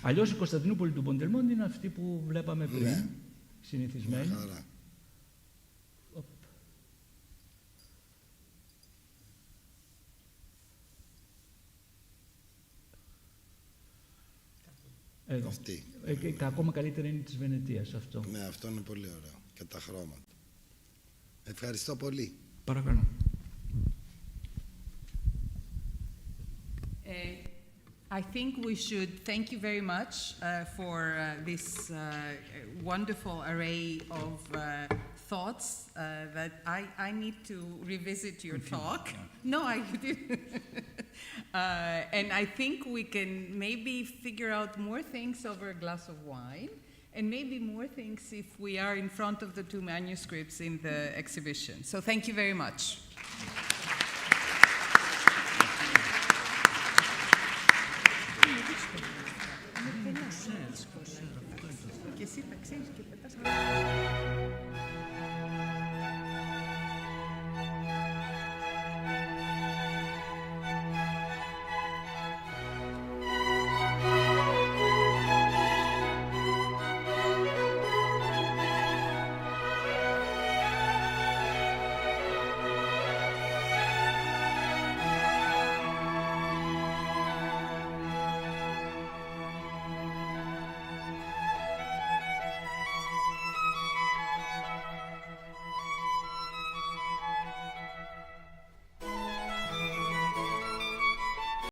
Αλλιώς η Κωνσταντινούπολη του Μποντελμόντι είναι αυτή που βλέπαμε πριν, συνηθισμένη. Εδώ. Αυτή. Ακόμα καλύτερα είναι της Βενετίας αυτό. Ναι, αυτό είναι πολύ ωραίο. Και τα χρώματα. Ευχαριστώ πολύ. Παρακαλώ. I think we should thank you very much for this wonderful array of thoughts that I need to revisit your talk. No, I didn't. And I think we can maybe figure out more things over a glass of wine, and maybe more things if we are in front of the two manuscripts in the exhibition. So thank you very much. Και εσύ τα ξέρεις και πετάς.